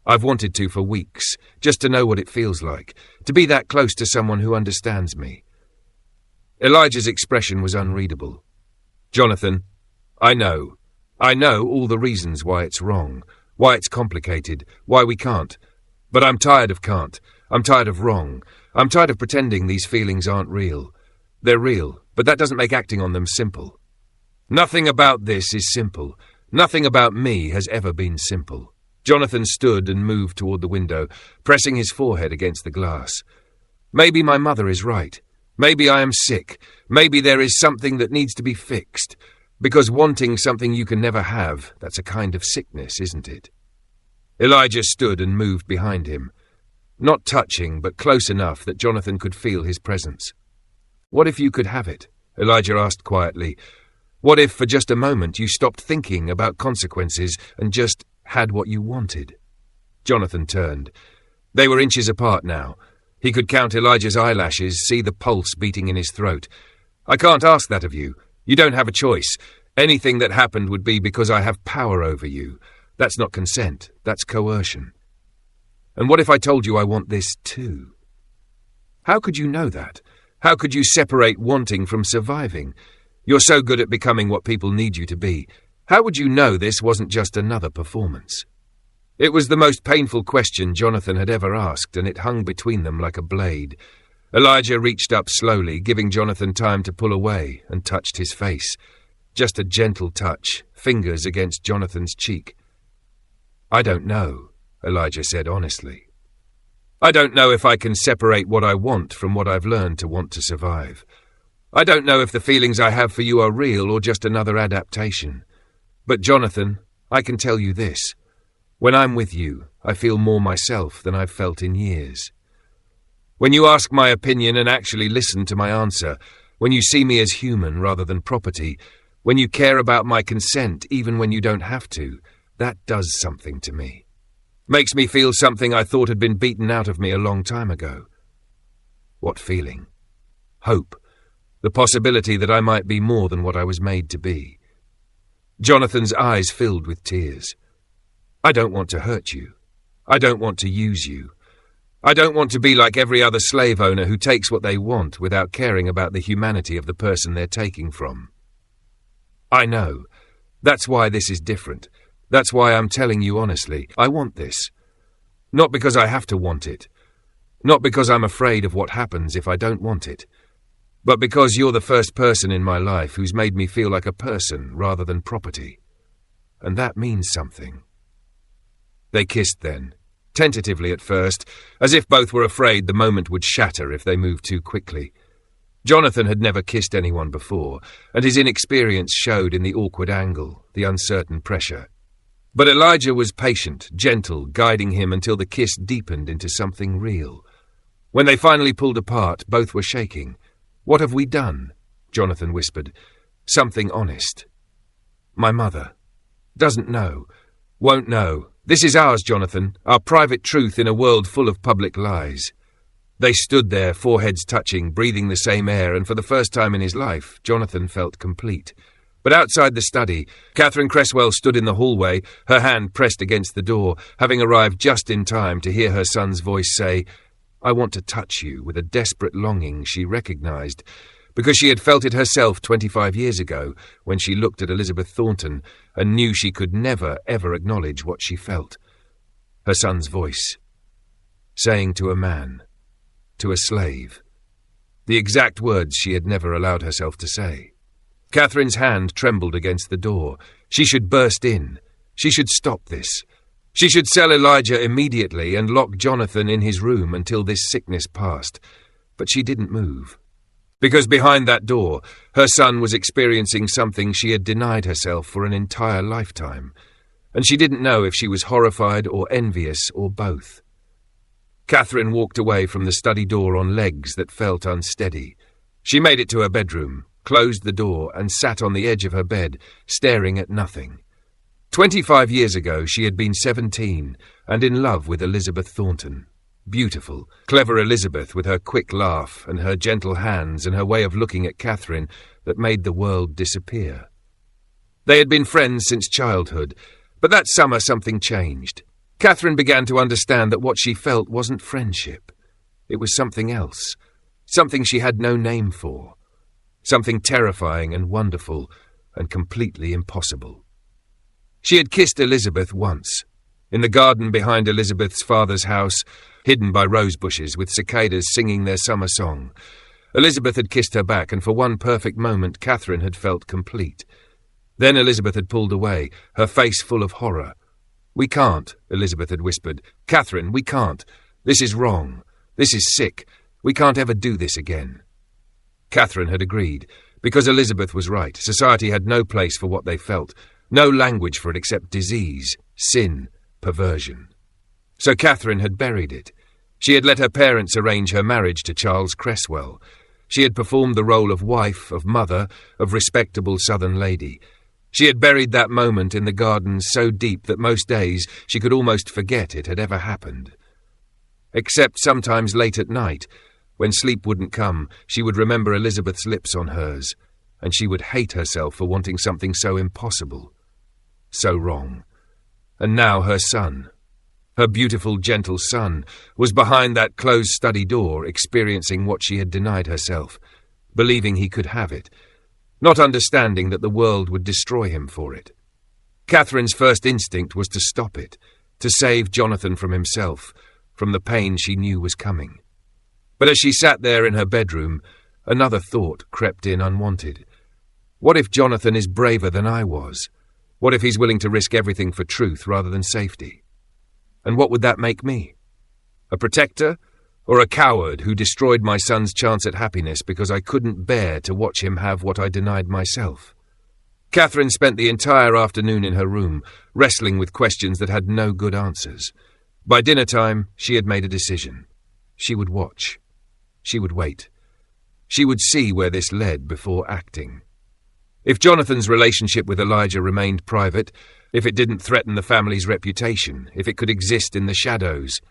"I've wanted to for weeks, just to know what it feels like, to be that close to someone who understands me." Elijah's expression was unreadable. "Jonathan, I know all the reasons why it's wrong, why it's complicated, why we can't. But I'm tired of can't. I'm tired of wrong. I'm tired of pretending these feelings aren't real. They're real, but that doesn't make acting on them simple. Nothing about this is simple. Nothing about me has ever been simple." Jonathan stood and moved toward the window, pressing his forehead against the glass. "Maybe my mother is right. Maybe I am sick. Maybe there is something that needs to be fixed. Because wanting something you can never have, that's a kind of sickness, isn't it?" Elijah stood and moved behind him. Not touching, but close enough that Jonathan could feel his presence. "What if you could have it?" Elijah asked quietly. "What if for just a moment you stopped thinking about consequences and just had what you wanted?" Jonathan turned. They were inches apart now. He could count Elijah's eyelashes, see the pulse beating in his throat. "I can't ask that of you. You don't have a choice. Anything that happened would be because I have power over you. That's not consent. That's coercion. And what if I told you I want this too?" "How could you know that? How could you separate wanting from surviving? You're so good at becoming what people need you to be. How would you know this wasn't just another performance?" It was the most painful question Jonathan had ever asked, and it hung between them like a blade. Elijah reached up slowly, giving Jonathan time to pull away, and touched his face. Just a gentle touch, fingers against Jonathan's cheek. "I don't know," Elijah said honestly. "I don't know if I can separate what I want from what I've learned to want to survive. I don't know if the feelings I have for you are real or just another adaptation. But Jonathan, I can tell you this. When I'm with you, I feel more myself than I've felt in years. When you ask my opinion and actually listen to my answer, when you see me as human rather than property, when you care about my consent even when you don't have to, that does something to me. Makes me feel something I thought had been beaten out of me a long time ago." "What feeling?" "Hope. The possibility that I might be more than what I was made to be." Jonathan's eyes filled with tears. "I don't want to hurt you. I don't want to use you. I don't want to be like every other slave owner who takes what they want without caring about the humanity of the person they're taking from. I know. That's why this is different. That's why I'm telling you honestly, I want this. Not because I have to want it. Not because I'm afraid of what happens if I don't want it. But because you're the first person in my life who's made me feel like a person rather than property. And that means something. They kissed then, tentatively at first, as if both were afraid the moment would shatter if they moved too quickly. Jonathan had never kissed anyone before, and his inexperience showed in the awkward angle, the uncertain pressure. But Elijah was patient, gentle, guiding him until the kiss deepened into something real. When they finally pulled apart, both were shaking. "What have we done?" Jonathan whispered. "Something honest." "My mother. Doesn't know. Won't know. This is ours, Jonathan, our private truth in a world full of public lies." They stood there, foreheads touching, breathing the same air, and for the first time in his life, Jonathan felt complete. But outside the study, Catherine Cresswell stood in the hallway, her hand pressed against the door, having arrived just in time to hear her son's voice say, "I want to touch you," with a desperate longing she recognised, because she had felt it herself 25 years ago when she looked at Elizabeth Thornton and knew she could never, ever acknowledge what she felt. Her son's voice, saying to a man, to a slave, the exact words she had never allowed herself to say. Catherine's hand trembled against the door. She should burst in. She should stop this. She should sell Elijah immediately and lock Jonathan in his room until this sickness passed. But she didn't move. Because behind that door, her son was experiencing something she had denied herself for an entire lifetime, and she didn't know if she was horrified or envious or both. Catherine walked away from the study door on legs that felt unsteady. She made it to her bedroom, closed the door, and sat on the edge of her bed, staring at nothing. 25 years ago, she had been 17 and in love with Elizabeth Thornton. Beautiful, clever Elizabeth with her quick laugh and her gentle hands and her way of looking at Catherine that made the world disappear. They had been friends since childhood, but that summer something changed. Catherine began to understand that what she felt wasn't friendship. It was something else, something she had no name for. Something terrifying and wonderful and completely impossible. She had kissed Elizabeth once, in the garden behind Elizabeth's father's house, hidden by rose bushes with cicadas singing their summer song. Elizabeth had kissed her back, and for one perfect moment Catherine had felt complete. Then Elizabeth had pulled away, her face full of horror. "We can't," Elizabeth had whispered. "Catherine, we can't. This is wrong. This is sick. We can't ever do this again." Catherine had agreed, because Elizabeth was right. Society had no place for what they felt, no language for it except disease, sin, perversion. So Catherine had buried it. She had let her parents arrange her marriage to Charles Cresswell. She had performed the role of wife, of mother, of respectable Southern lady. She had buried that moment in the garden so deep that most days she could almost forget it had ever happened. Except sometimes late at night, when sleep wouldn't come, she would remember Elizabeth's lips on hers, and she would hate herself for wanting something so impossible, so wrong. And now her son, her beautiful, gentle son, was behind that closed study door, experiencing what she had denied herself, believing he could have it, not understanding that the world would destroy him for it. Catherine's first instinct was to stop it, to save Jonathan from himself, from the pain she knew was coming. But as she sat there in her bedroom, another thought crept in unwanted. What if Jonathan is braver than I was? What if he's willing to risk everything for truth rather than safety? And what would that make me? A protector, or a coward who destroyed my son's chance at happiness because I couldn't bear to watch him have what I denied myself? Catherine spent the entire afternoon in her room, wrestling with questions that had no good answers. By dinner time, she had made a decision. She would watch. She would wait. She would see where this led before acting. If Jonathan's relationship with Elijah remained private, if it didn't threaten the family's reputation, if it could exist in the shadows,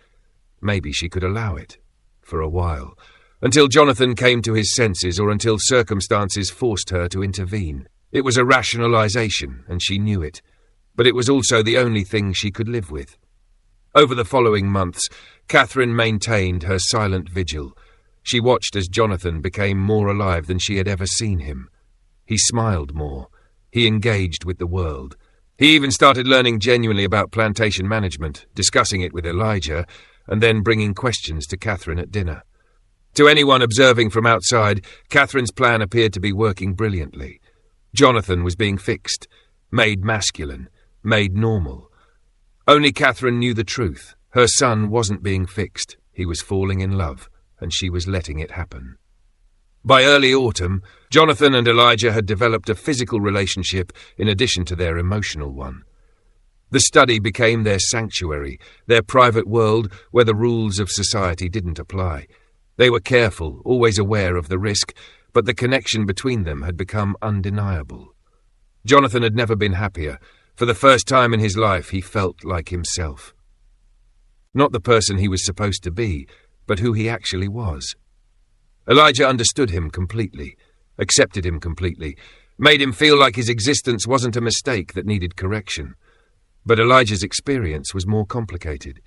maybe she could allow it, for a while, until Jonathan came to his senses or until circumstances forced her to intervene. It was a rationalization, and she knew it, but it was also the only thing she could live with. Over the following months, Catherine maintained her silent vigil. She watched as Jonathan became more alive than she had ever seen him. He smiled more. He engaged with the world. He even started learning genuinely about plantation management, discussing it with Elijah, and then bringing questions to Catherine at dinner. To anyone observing from outside, Catherine's plan appeared to be working brilliantly. Jonathan was being fixed, made masculine, made normal. Only Catherine knew the truth. Her son wasn't being fixed. He was falling in love, and she was letting it happen. By early autumn, Jonathan and Elijah had developed a physical relationship in addition to their emotional one. The study became their sanctuary, their private world where the rules of society didn't apply. They were careful, always aware of the risk, but the connection between them had become undeniable. Jonathan had never been happier. For the first time in his life, he felt like himself. Not the person he was supposed to be, but who he actually was. Elijah understood him completely, accepted him completely, made him feel like his existence wasn't a mistake that needed correction. But Elijah's experience was more complicated.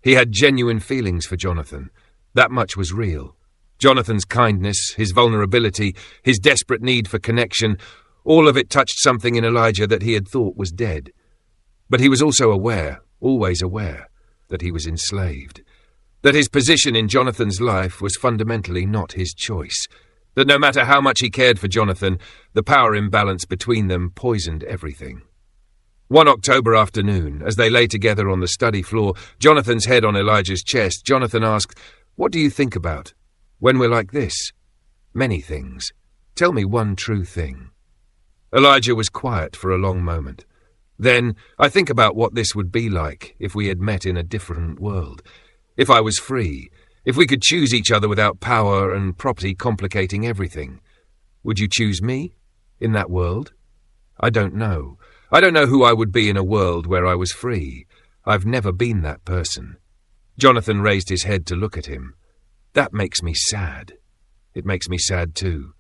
He had genuine feelings for Jonathan. That much was real. Jonathan's kindness, his vulnerability, his desperate need for connection, all of it touched something in Elijah that he had thought was dead. But he was also aware, always aware, that he was enslaved. That his position in Jonathan's life was fundamentally not his choice. That no matter how much he cared for Jonathan, the power imbalance between them poisoned everything. One October afternoon, as they lay together on the study floor, Jonathan's head on Elijah's chest, Jonathan asked, "What do you think about when we're like this?" "Many things. Tell me one true thing." Elijah was quiet for a long moment. "Then, I think about what this would be like if we had met in a different world. If I was free, if we could choose each other without power and property complicating everything. Would you choose me in that world? I don't know. I don't know who I would be in a world where I was free. I've never been that person." Jonathan raised his head to look at him. "That makes me sad. It makes me sad too.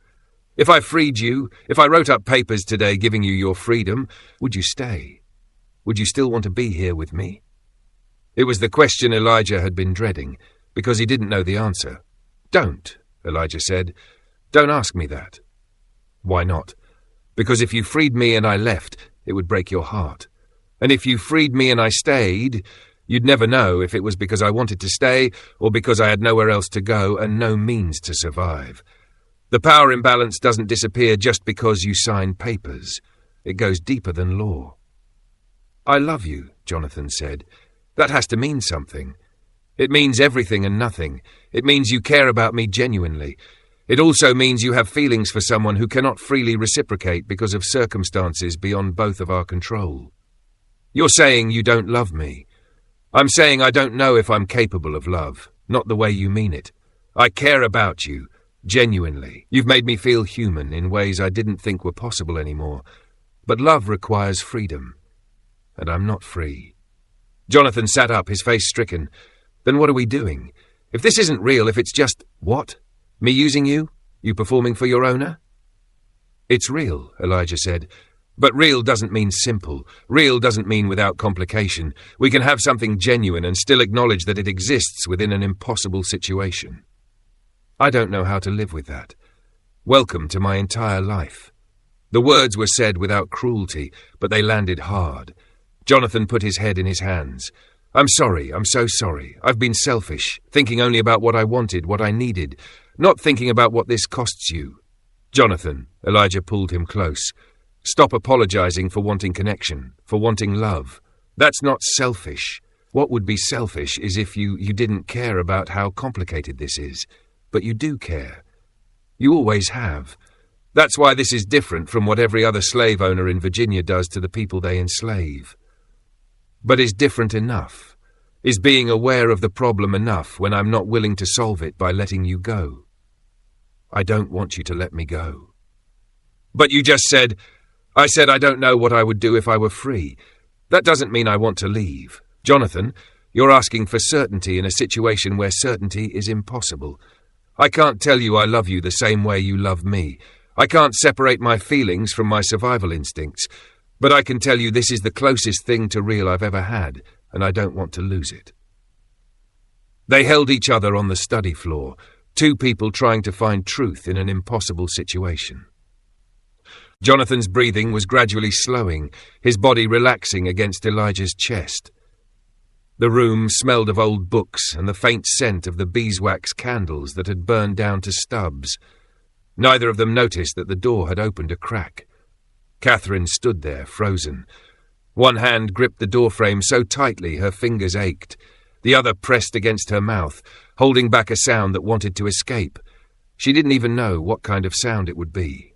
If I freed you, if I wrote up papers today giving you your freedom, would you stay? Would you still want to be here with me?" It was the question Elijah had been dreading, because he didn't know the answer. "Don't," Elijah said. "Don't ask me that." "Why not?" "Because if you freed me and I left, it would break your heart. And if you freed me and I stayed, you'd never know if it was because I wanted to stay or because I had nowhere else to go and no means to survive. The power imbalance doesn't disappear just because you sign papers. It goes deeper than law." "I love you," Jonathan said. "That has to mean something. It means everything and nothing. It means you care about me genuinely. It also means you have feelings for someone who cannot freely reciprocate because of circumstances beyond both of our control. You're saying you don't love me. I'm saying I don't know if I'm capable of love, not the way you mean it. I care about you, genuinely. You've made me feel human in ways I didn't think were possible anymore. But love requires freedom, and I'm not free." Jonathan sat up, his face stricken. "Then what are we doing? If this isn't real, if it's just, what? Me using you? You performing for your owner?" "It's real," Elijah said. "But real doesn't mean simple. Real doesn't mean without complication. We can have something genuine and still acknowledge that it exists within an impossible situation. I don't know how to live with that. Welcome to my entire life." The words were said without cruelty, but they landed hard. Jonathan put his head in his hands. "I'm sorry, I'm so sorry. I've been selfish, thinking only about what I wanted, what I needed, not thinking about what this costs you." "Jonathan," Elijah pulled him close, "stop apologizing for wanting connection, for wanting love. That's not selfish. What would be selfish is if you didn't care about how complicated this is. But you do care. You always have. That's why this is different from what every other slave owner in Virginia does to the people they enslave. But is different enough? Is being aware of the problem enough when I'm not willing to solve it by letting you go? I don't want you to let me go." "But you just said..." "I said I don't know what I would do if I were free. That doesn't mean I want to leave. Jonathan, you're asking for certainty in a situation where certainty is impossible. I can't tell you I love you the same way you love me. I can't separate my feelings from my survival instincts. But I can tell you this is the closest thing to real I've ever had, and I don't want to lose it." They held each other on the study floor, two people trying to find truth in an impossible situation. Jonathan's breathing was gradually slowing, his body relaxing against Elijah's chest. The room smelled of old books and the faint scent of the beeswax candles that had burned down to stubs. Neither of them noticed that the door had opened a crack. Catherine stood there, frozen. One hand gripped the doorframe so tightly her fingers ached. The other pressed against her mouth, holding back a sound that wanted to escape. She didn't even know what kind of sound it would be.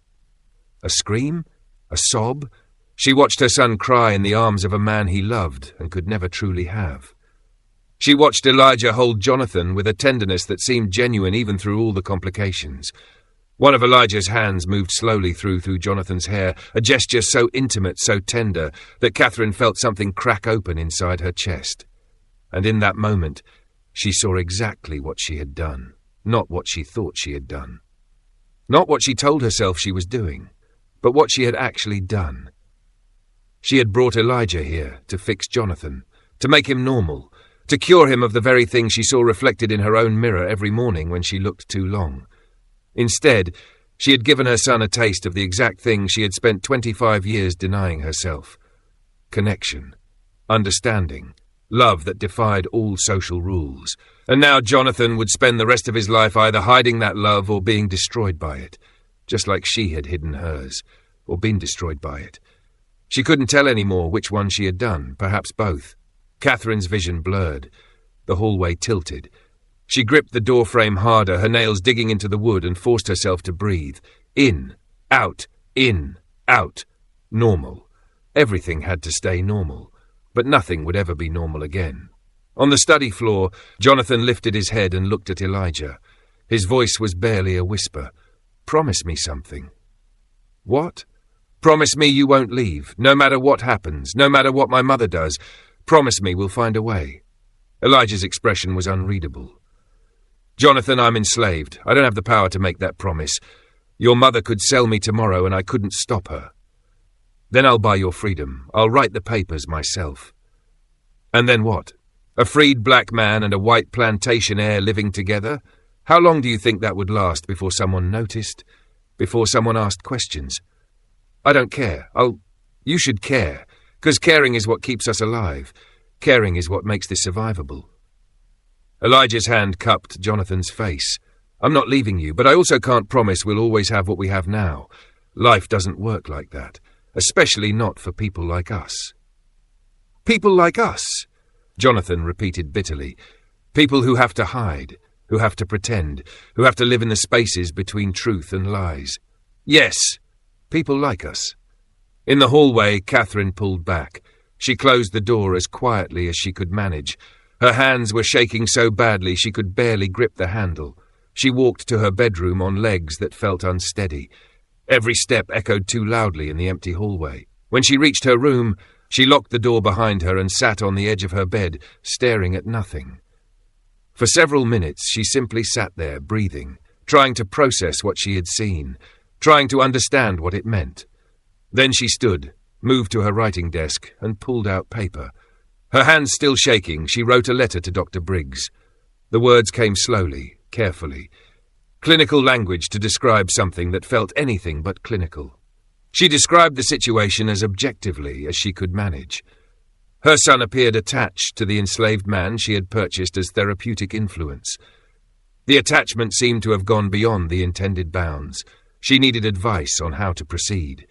A scream? A sob? She watched her son cry in the arms of a man he loved and could never truly have. She watched Elijah hold Jonathan with a tenderness that seemed genuine even through all the complications. One of Elijah's hands moved slowly through Jonathan's hair, a gesture so intimate, so tender, that Catherine felt something crack open inside her chest. And in that moment, she saw exactly what she had done, not what she thought she had done. Not what she told herself she was doing, but what she had actually done. She had brought Elijah here to fix Jonathan, to make him normal, to cure him of the very thing she saw reflected in her own mirror every morning when she looked too long. Instead, she had given her son a taste of the exact thing she had spent 25 years denying herself. Connection, understanding, love that defied all social rules. And now Jonathan would spend the rest of his life either hiding that love or being destroyed by it, just like she had hidden hers, or been destroyed by it. She couldn't tell any more which one she had done, perhaps both. Catherine's vision blurred. The hallway tilted. She gripped the doorframe harder, her nails digging into the wood, and forced herself to breathe. In, out, normal. Everything had to stay normal, but nothing would ever be normal again. On the study floor, Jonathan lifted his head and looked at Elijah. His voice was barely a whisper. "Promise me something." "What?" "Promise me you won't leave, no matter what happens, no matter what my mother does. Promise me we'll find a way." Elijah's expression was unreadable. "Jonathan, I'm enslaved. I don't have the power to make that promise. Your mother could sell me tomorrow and I couldn't stop her. Then I'll buy your freedom. I'll write the papers myself." "And then what? A freed black man and a white plantation heir living together? How long do you think that would last before someone noticed? Before someone asked questions?" "I don't care. You should care, because caring is what keeps us alive. Caring is what makes this survivable." Elijah's hand cupped Jonathan's face. "I'm not leaving you, but I also can't promise we'll always have what we have now. Life doesn't work like that, especially not for people like us." "People like us?" Jonathan repeated bitterly. "People who have to hide, who have to pretend, who have to live in the spaces between truth and lies. Yes, people like us." In the hallway, Catherine pulled back. She closed the door as quietly as she could manage. Her hands were shaking so badly she could barely grip the handle. She walked to her bedroom on legs that felt unsteady. Every step echoed too loudly in the empty hallway. When she reached her room, she locked the door behind her and sat on the edge of her bed, staring at nothing. For several minutes she simply sat there, breathing, trying to process what she had seen, trying to understand what it meant. Then she stood, moved to her writing desk, and pulled out paper. Her hands still shaking, she wrote a letter to Dr. Briggs. The words came slowly, carefully. Clinical language to describe something that felt anything but clinical. She described the situation as objectively as she could manage. Her son appeared attached to the enslaved man she had purchased as therapeutic influence. The attachment seemed to have gone beyond the intended bounds. She needed advice on how to proceed.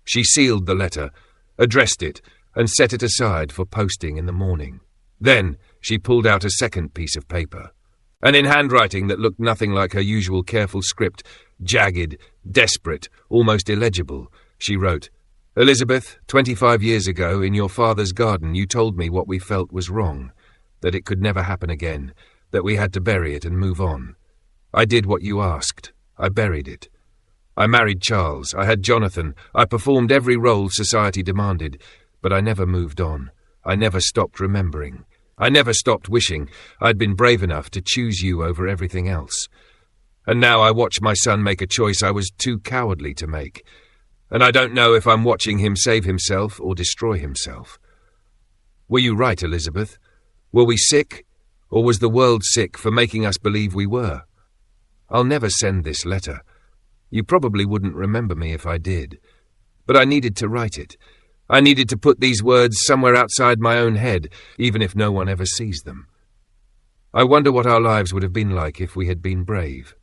She sealed the letter, addressed it, and set it aside for posting in the morning. Then she pulled out a second piece of paper, and in handwriting that looked nothing like her usual careful script, jagged, desperate, almost illegible, she wrote, "Elizabeth, 25 years ago, in your father's garden, you told me what we felt was wrong, that it could never happen again, that we had to bury it and move on. I did what you asked. I buried it. I married Charles. I had Jonathan. I performed every role society demanded. But I never moved on. I never stopped remembering. I never stopped wishing I'd been brave enough to choose you over everything else. And now I watch my son make a choice I was too cowardly to make. And I don't know if I'm watching him save himself or destroy himself. Were you right, Elizabeth? Were we sick, or was the world sick for making us believe we were? I'll never send this letter. You probably wouldn't remember me if I did. But I needed to write it. I needed to put these words somewhere outside my own head, even if no one ever sees them. I wonder what our lives would have been like if we had been brave."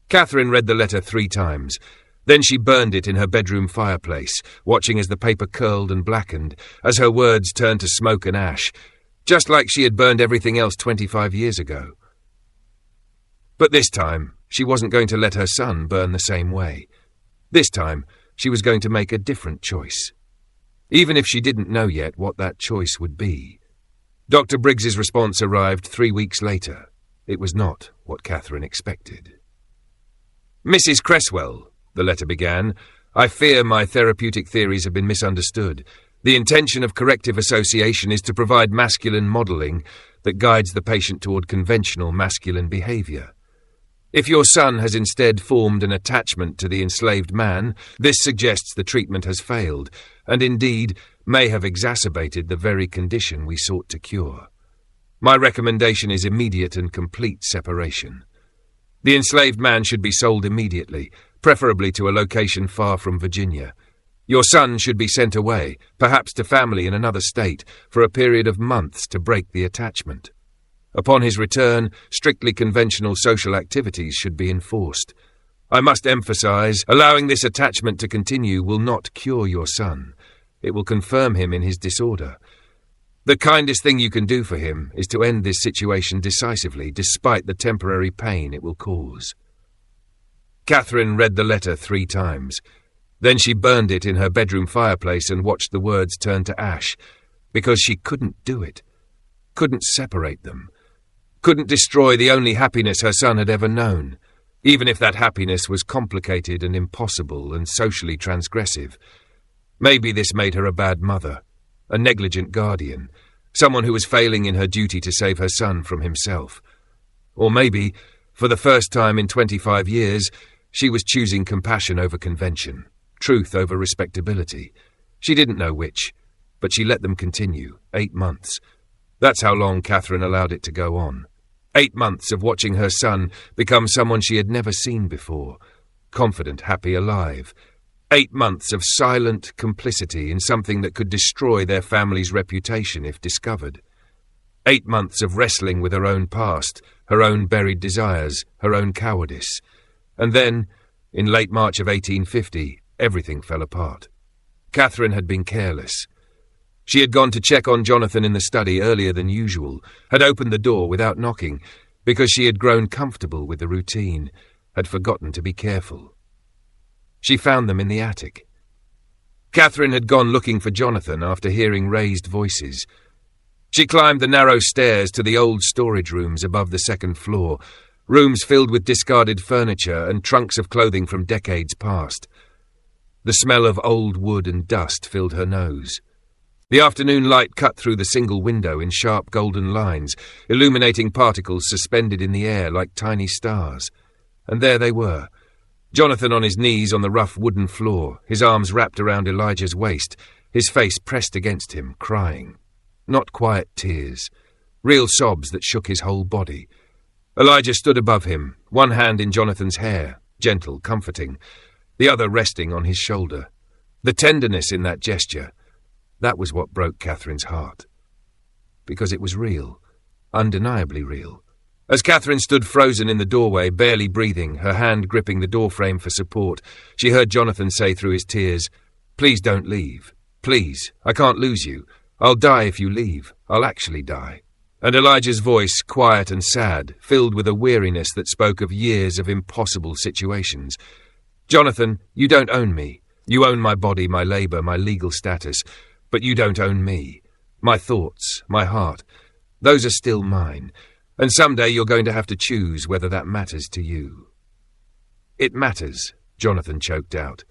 Catherine read the letter 3 times. Then she burned it in her bedroom fireplace, watching as the paper curled and blackened, as her words turned to smoke and ash, just like she had burned everything else 25 years ago. But this time, she wasn't going to let her son burn the same way. This time, she was going to make a different choice, even if she didn't know yet what that choice would be. Dr. Briggs's response arrived 3 weeks later. It was not what Catherine expected. "Mrs. Cresswell," the letter began, "I fear my therapeutic theories have been misunderstood. The intention of corrective association is to provide masculine modelling that guides the patient toward conventional masculine behaviour. If your son has instead formed an attachment to the enslaved man, this suggests the treatment has failed, and indeed may have exacerbated the very condition we sought to cure. My recommendation is immediate and complete separation. The enslaved man should be sold immediately, preferably to a location far from Virginia. Your son should be sent away, perhaps to family in another state, for a period of months to break the attachment. Upon his return, strictly conventional social activities should be enforced. I must emphasize, allowing this attachment to continue will not cure your son. It will confirm him in his disorder. The kindest thing you can do for him is to end this situation decisively, despite the temporary pain it will cause." Catherine read the letter 3 times. Then she burned it in her bedroom fireplace and watched the words turn to ash, because she couldn't do it, couldn't separate them, couldn't destroy the only happiness her son had ever known, even if that happiness was complicated and impossible and socially transgressive. Maybe this made her a bad mother, a negligent guardian, someone who was failing in her duty to save her son from himself. Or maybe, for the first time in 25 years, she was choosing compassion over convention, truth over respectability. She didn't know which, but she let them continue, 8 months. That's how long Catherine allowed it to go on. 8 months of watching her son become someone she had never seen before, confident, happy, alive. 8 months of silent complicity in something that could destroy their family's reputation if discovered. 8 months of wrestling with her own past, her own buried desires, her own cowardice. And then, in late March of 1850, everything fell apart. Catherine had been careless. She had gone to check on Jonathan in the study earlier than usual, had opened the door without knocking, because she had grown comfortable with the routine, had forgotten to be careful. She found them in the attic. Catherine had gone looking for Jonathan after hearing raised voices. She climbed the narrow stairs to the old storage rooms above the 2nd floor, rooms filled with discarded furniture and trunks of clothing from decades past. The smell of old wood and dust filled her nose. The afternoon light cut through the single window in sharp golden lines, illuminating particles suspended in the air like tiny stars. And there they were, Jonathan on his knees on the rough wooden floor, his arms wrapped around Elijah's waist, his face pressed against him, crying. Not quiet tears, real sobs that shook his whole body. Elijah stood above him, one hand in Jonathan's hair, gentle, comforting, the other resting on his shoulder. The tenderness in that gesture, that was what broke Catherine's heart. Because it was real, undeniably real. As Catherine stood frozen in the doorway, barely breathing, her hand gripping the doorframe for support, she heard Jonathan say through his tears, "Please don't leave. Please, I can't lose you. I'll die if you leave. I'll actually die." And Elijah's voice, quiet and sad, filled with a weariness that spoke of years of impossible situations. "Jonathan, you don't own me. You own my body, my labour, my legal status. But you don't own me. My thoughts, my heart, those are still mine. And someday you're going to have to choose whether that matters to you." "It matters," Jonathan choked out.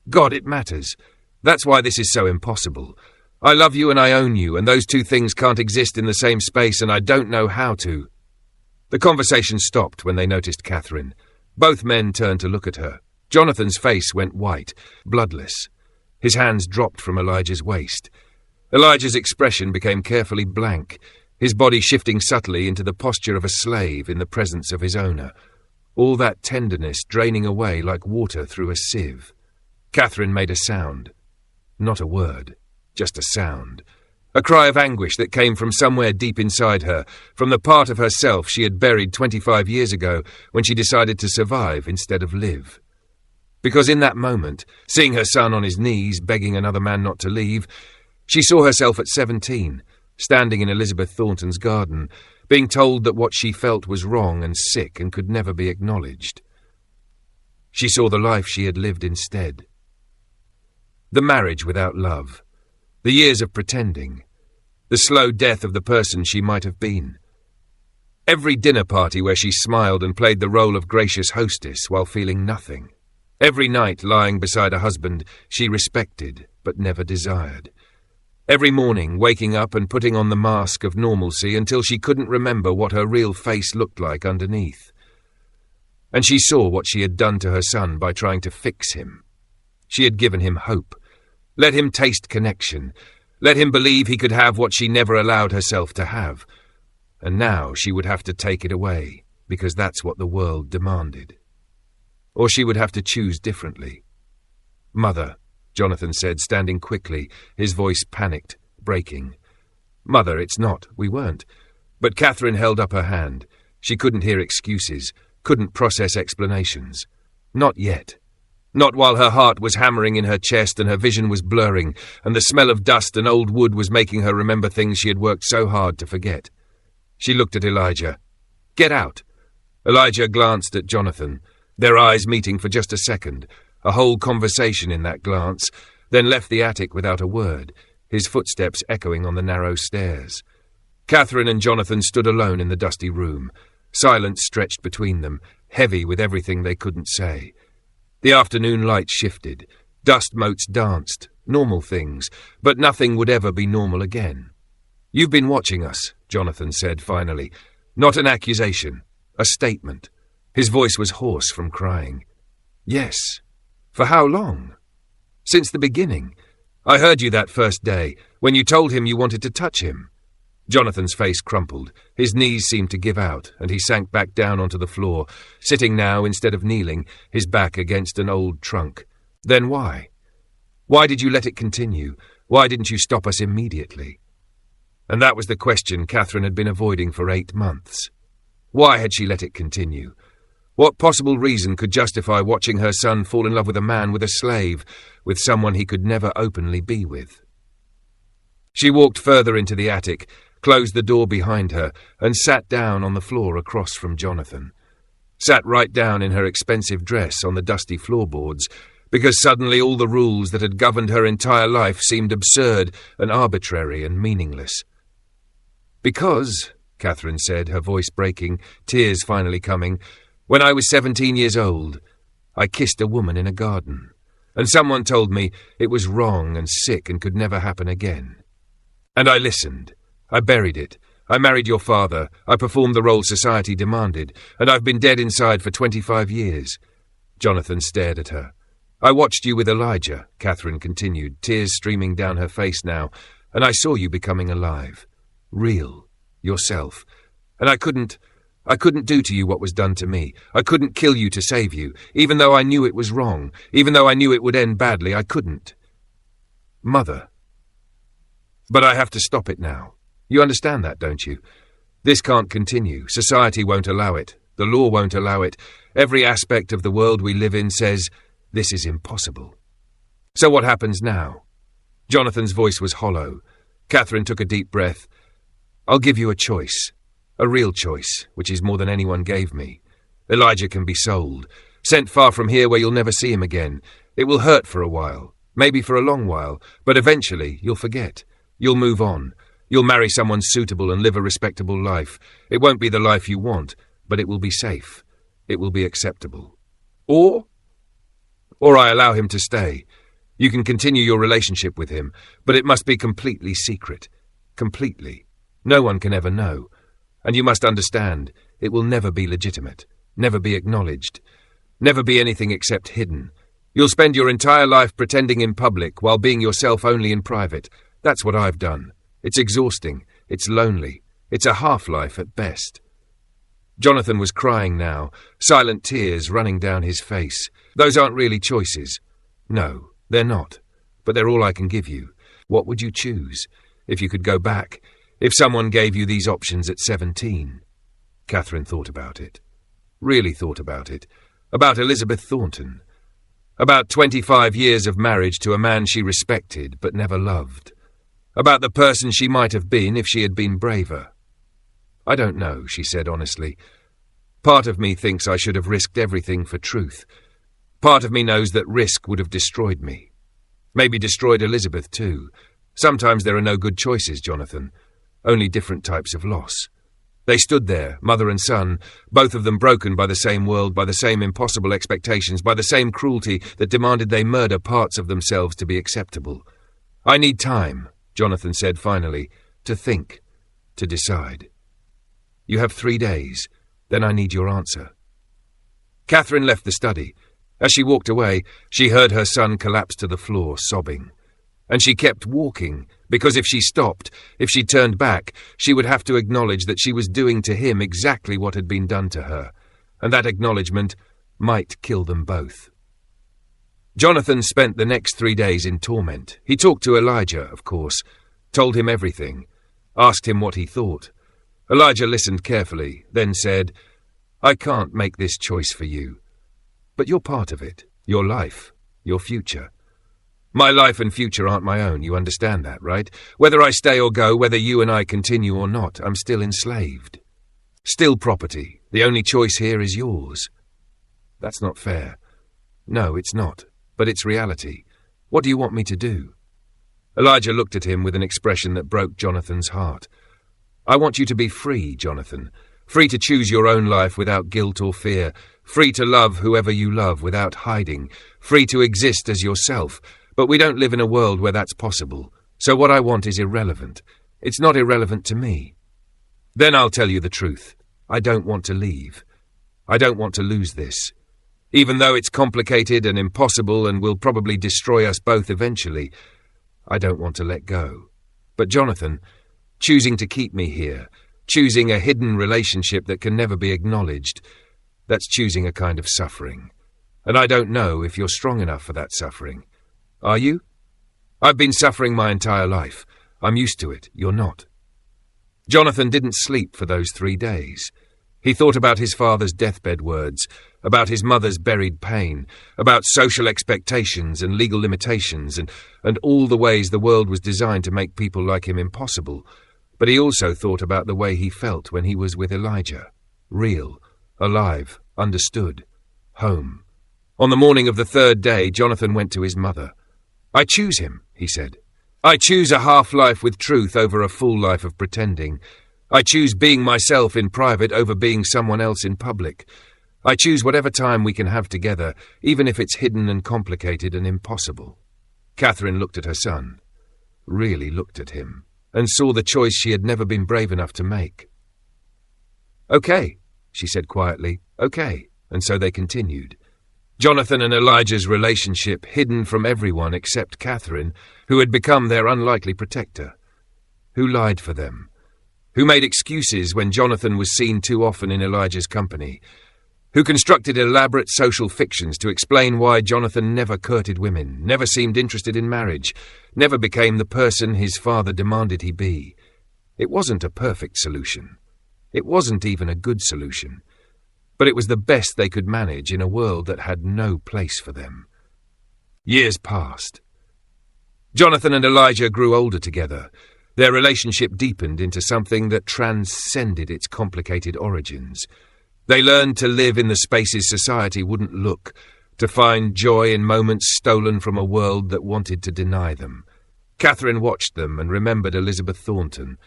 "God, it matters. That's why this is so impossible. I love you and I own you, and those two things can't exist in the same space, and I don't know how to." The conversation stopped when they noticed Catherine. Both men turned to look at her. Jonathan's face went white, bloodless. His hands dropped from Elijah's waist. Elijah's expression became carefully blank, his body shifting subtly into the posture of a slave in the presence of his owner, all that tenderness draining away like water through a sieve. Catherine made a sound. Not a word, just a sound. A cry of anguish that came from somewhere deep inside her, from the part of herself she had buried 25 years ago when she decided to survive instead of live. Because in that moment, seeing her son on his knees, begging another man not to leave, she saw herself at 17, standing in Elizabeth Thornton's garden, being told that what she felt was wrong and sick and could never be acknowledged. She saw the life she had lived instead. The marriage without love, the years of pretending, the slow death of the person she might have been. Every dinner party where she smiled and played the role of gracious hostess while feeling nothing. Every night lying beside a husband she respected but never desired. Every morning waking up and putting on the mask of normalcy until she couldn't remember what her real face looked like underneath. And she saw what she had done to her son by trying to fix him. She had given him hope, let him taste connection, let him believe he could have what she never allowed herself to have. And now she would have to take it away, because that's what the world demanded. Or she would have to choose differently. "Mother," Jonathan said, standing quickly, his voice panicked, breaking. "Mother, it's not. We weren't." But Catherine held up her hand. She couldn't hear excuses, couldn't process explanations. Not yet. Not while her heart was hammering in her chest and her vision was blurring, and the smell of dust and old wood was making her remember things she had worked so hard to forget. She looked at Elijah. "Get out." Elijah glanced at Jonathan, their eyes meeting for just a second, a whole conversation in that glance, then left the attic without a word, his footsteps echoing on the narrow stairs. Catherine and Jonathan stood alone in the dusty room. Silence stretched between them, heavy with everything they couldn't say. The afternoon light shifted. Dust motes danced, normal things, but nothing would ever be normal again. "You've been watching us," Jonathan said finally. Not an accusation, a statement. His voice was hoarse from crying. "Yes. For how long?" "Since the beginning. I heard you that first day, when you told him you wanted to touch him." Jonathan's face crumpled. His knees seemed to give out, and he sank back down onto the floor, sitting now, instead of kneeling, his back against an old trunk. "Then why? Why did you let it continue? Why didn't you stop us immediately?" And that was the question Catherine had been avoiding for 8 months. Why had she let it continue? What possible reason could justify watching her son fall in love with a man, with a slave, with someone he could never openly be with? She walked further into the attic, closed the door behind her, and sat down on the floor across from Jonathan. Sat right down in her expensive dress on the dusty floorboards, because suddenly all the rules that had governed her entire life seemed absurd and arbitrary and meaningless. "Because," Catherine said, her voice breaking, tears finally coming, "when I was 17 years old, I kissed a woman in a garden, and someone told me it was wrong and sick and could never happen again. And I listened. I buried it. I married your father. I performed the role society demanded, and I've been dead inside for 25 years. Jonathan stared at her. "I watched you with Elijah," Catherine continued, tears streaming down her face now, "and I saw you becoming alive. Real. Yourself. And I couldn't do to you what was done to me. I couldn't kill you to save you, even though I knew it was wrong, even though I knew it would end badly. I couldn't. Mother. But I have to stop it now. You understand that, don't you? This can't continue. Society won't allow it. The law won't allow it. Every aspect of the world we live in says, this is impossible. So what happens now?" Jonathan's voice was hollow. Catherine took a deep breath. "I'll give you a choice. A real choice, which is more than anyone gave me. Elijah can be sold. Sent far from here where you'll never see him again. It will hurt for a while, maybe for a long while, but eventually you'll forget. You'll move on. You'll marry someone suitable and live a respectable life. It won't be the life you want, but it will be safe. It will be acceptable. Or I allow him to stay. You can continue your relationship with him, but it must be completely secret. Completely. No one can ever know. And you must understand, it will never be legitimate, never be acknowledged, never be anything except hidden. You'll spend your entire life pretending in public while being yourself only in private. That's what I've done. It's exhausting. It's lonely. It's a half-life at best." Jonathan was crying now, silent tears running down his face. "Those aren't really choices. No, they're not. But they're all I can give you. What would you choose? If you could go back, if someone gave you these options at 17. Catherine thought about it. Really thought about it. About Elizabeth Thornton. About 25 years of marriage to a man she respected but never loved. About the person she might have been if she had been braver. "I don't know," she said honestly. "Part of me thinks I should have risked everything for truth. Part of me knows that risk would have destroyed me. Maybe destroyed Elizabeth too. Sometimes there are no good choices, Jonathan. Only different types of loss." They stood there, mother and son, both of them broken by the same world, by the same impossible expectations, by the same cruelty that demanded they murder parts of themselves to be acceptable. "I need time," Jonathan said finally, "to think, to decide. You have 3 days, then I need your answer." Catherine left the study. As she walked away, she heard her son collapse to the floor, sobbing. And she kept walking, because if she stopped, if she turned back, she would have to acknowledge that she was doing to him exactly what had been done to her, and that acknowledgement might kill them both. Jonathan spent the next 3 days in torment. He talked to Elijah, of course, told him everything, asked him what he thought. Elijah listened carefully, then said, "I can't make this choice for you. But you're part of it, your life, your future. My life and future aren't my own, you understand that, right? Whether I stay or go, whether you and I continue or not, I'm still enslaved. Still property. The only choice here is yours." "That's not fair." "No, it's not, but it's reality. What do you want me to do?" Elijah looked at him with an expression that broke Jonathan's heart. "I want you to be free, Jonathan. Free to choose your own life without guilt or fear. Free to love whoever you love without hiding. Free to exist as yourself. But we don't live in a world where that's possible. So what I want is irrelevant. It's not irrelevant to me. Then I'll tell you the truth. I don't want to leave. I don't want to lose this. Even though it's complicated and impossible and will probably destroy us both eventually, I don't want to let go. But Jonathan, choosing to keep me here, choosing a hidden relationship that can never be acknowledged, that's choosing a kind of suffering. And I don't know if you're strong enough for that suffering. Are you? I've been suffering my entire life. I'm used to it. You're not." Jonathan didn't sleep for those 3 days. He thought about his father's deathbed words, about his mother's buried pain, about social expectations and legal limitations, and all the ways the world was designed to make people like him impossible. But he also thought about the way he felt when he was with Elijah. Real, alive, understood, home. On the morning of the 3rd day, Jonathan went to his mother. "I choose him," he said. "I choose a half-life with truth over a full life of pretending. I choose being myself in private over being someone else in public. I choose whatever time we can have together, even if it's hidden and complicated and impossible." Catherine looked at her son, really looked at him, and saw the choice she had never been brave enough to make. "Okay," she said quietly, "okay," and so they continued. Jonathan and Elijah's relationship hidden from everyone except Catherine, who had become their unlikely protector. Who lied for them? Who made excuses when Jonathan was seen too often in Elijah's company? Who constructed elaborate social fictions to explain why Jonathan never courted women, never seemed interested in marriage, never became the person his father demanded he be? It wasn't a perfect solution. It wasn't even a good solution. But it was the best they could manage in a world that had no place for them. Years passed. Jonathan and Elijah grew older together. Their relationship deepened into something that transcended its complicated origins. They learned to live in the spaces society wouldn't look, to find joy in moments stolen from a world that wanted to deny them. Catherine watched them and remembered Elizabeth Thornton.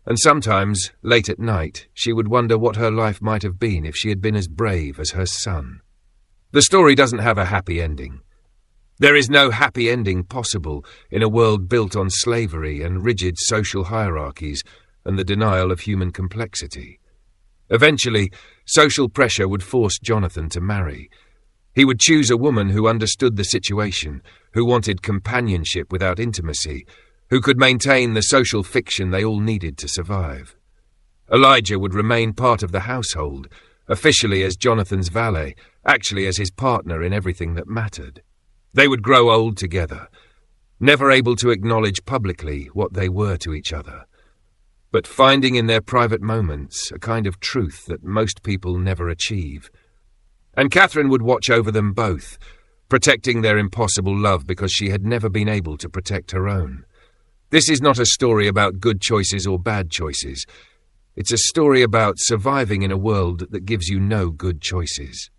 And sometimes, late at night, she would wonder what her life might have been if she had been as brave as her son. The story doesn't have a happy ending. There is no happy ending possible in a world built on slavery and rigid social hierarchies and the denial of human complexity. Eventually, social pressure would force Jonathan to marry. He would choose a woman who understood the situation, who wanted companionship without intimacy, who could maintain the social fiction they all needed to survive. Elijah would remain part of the household, officially as Jonathan's valet, actually as his partner in everything that mattered. They would grow old together, never able to acknowledge publicly what they were to each other, but finding in their private moments a kind of truth that most people never achieve. And Catherine would watch over them both, protecting their impossible love because she had never been able to protect her own. This is not a story about good choices or bad choices. It's a story about surviving in a world that gives you no good choices.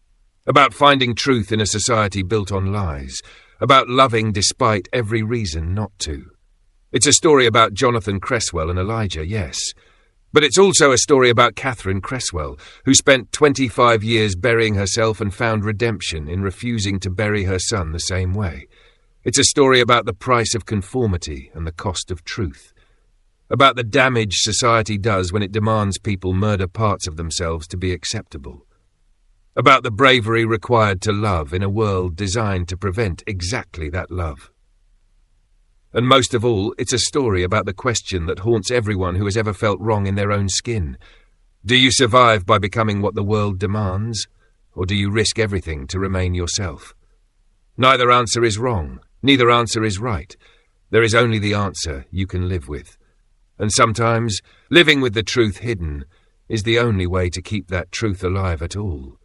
About finding truth in a society built on lies. About loving despite every reason not to. It's a story about Jonathan Cresswell and Elijah, yes. But it's also a story about Catherine Cresswell, who spent 25 years burying herself and found redemption in refusing to bury her son the same way. It's a story about the price of conformity and the cost of truth. About the damage society does when it demands people murder parts of themselves to be acceptable. About the bravery required to love in a world designed to prevent exactly that love. And most of all, it's a story about the question that haunts everyone who has ever felt wrong in their own skin. Do you survive by becoming what the world demands, or do you risk everything to remain yourself? Neither answer is wrong, neither answer is right. There is only the answer you can live with. And sometimes, living with the truth hidden is the only way to keep that truth alive at all.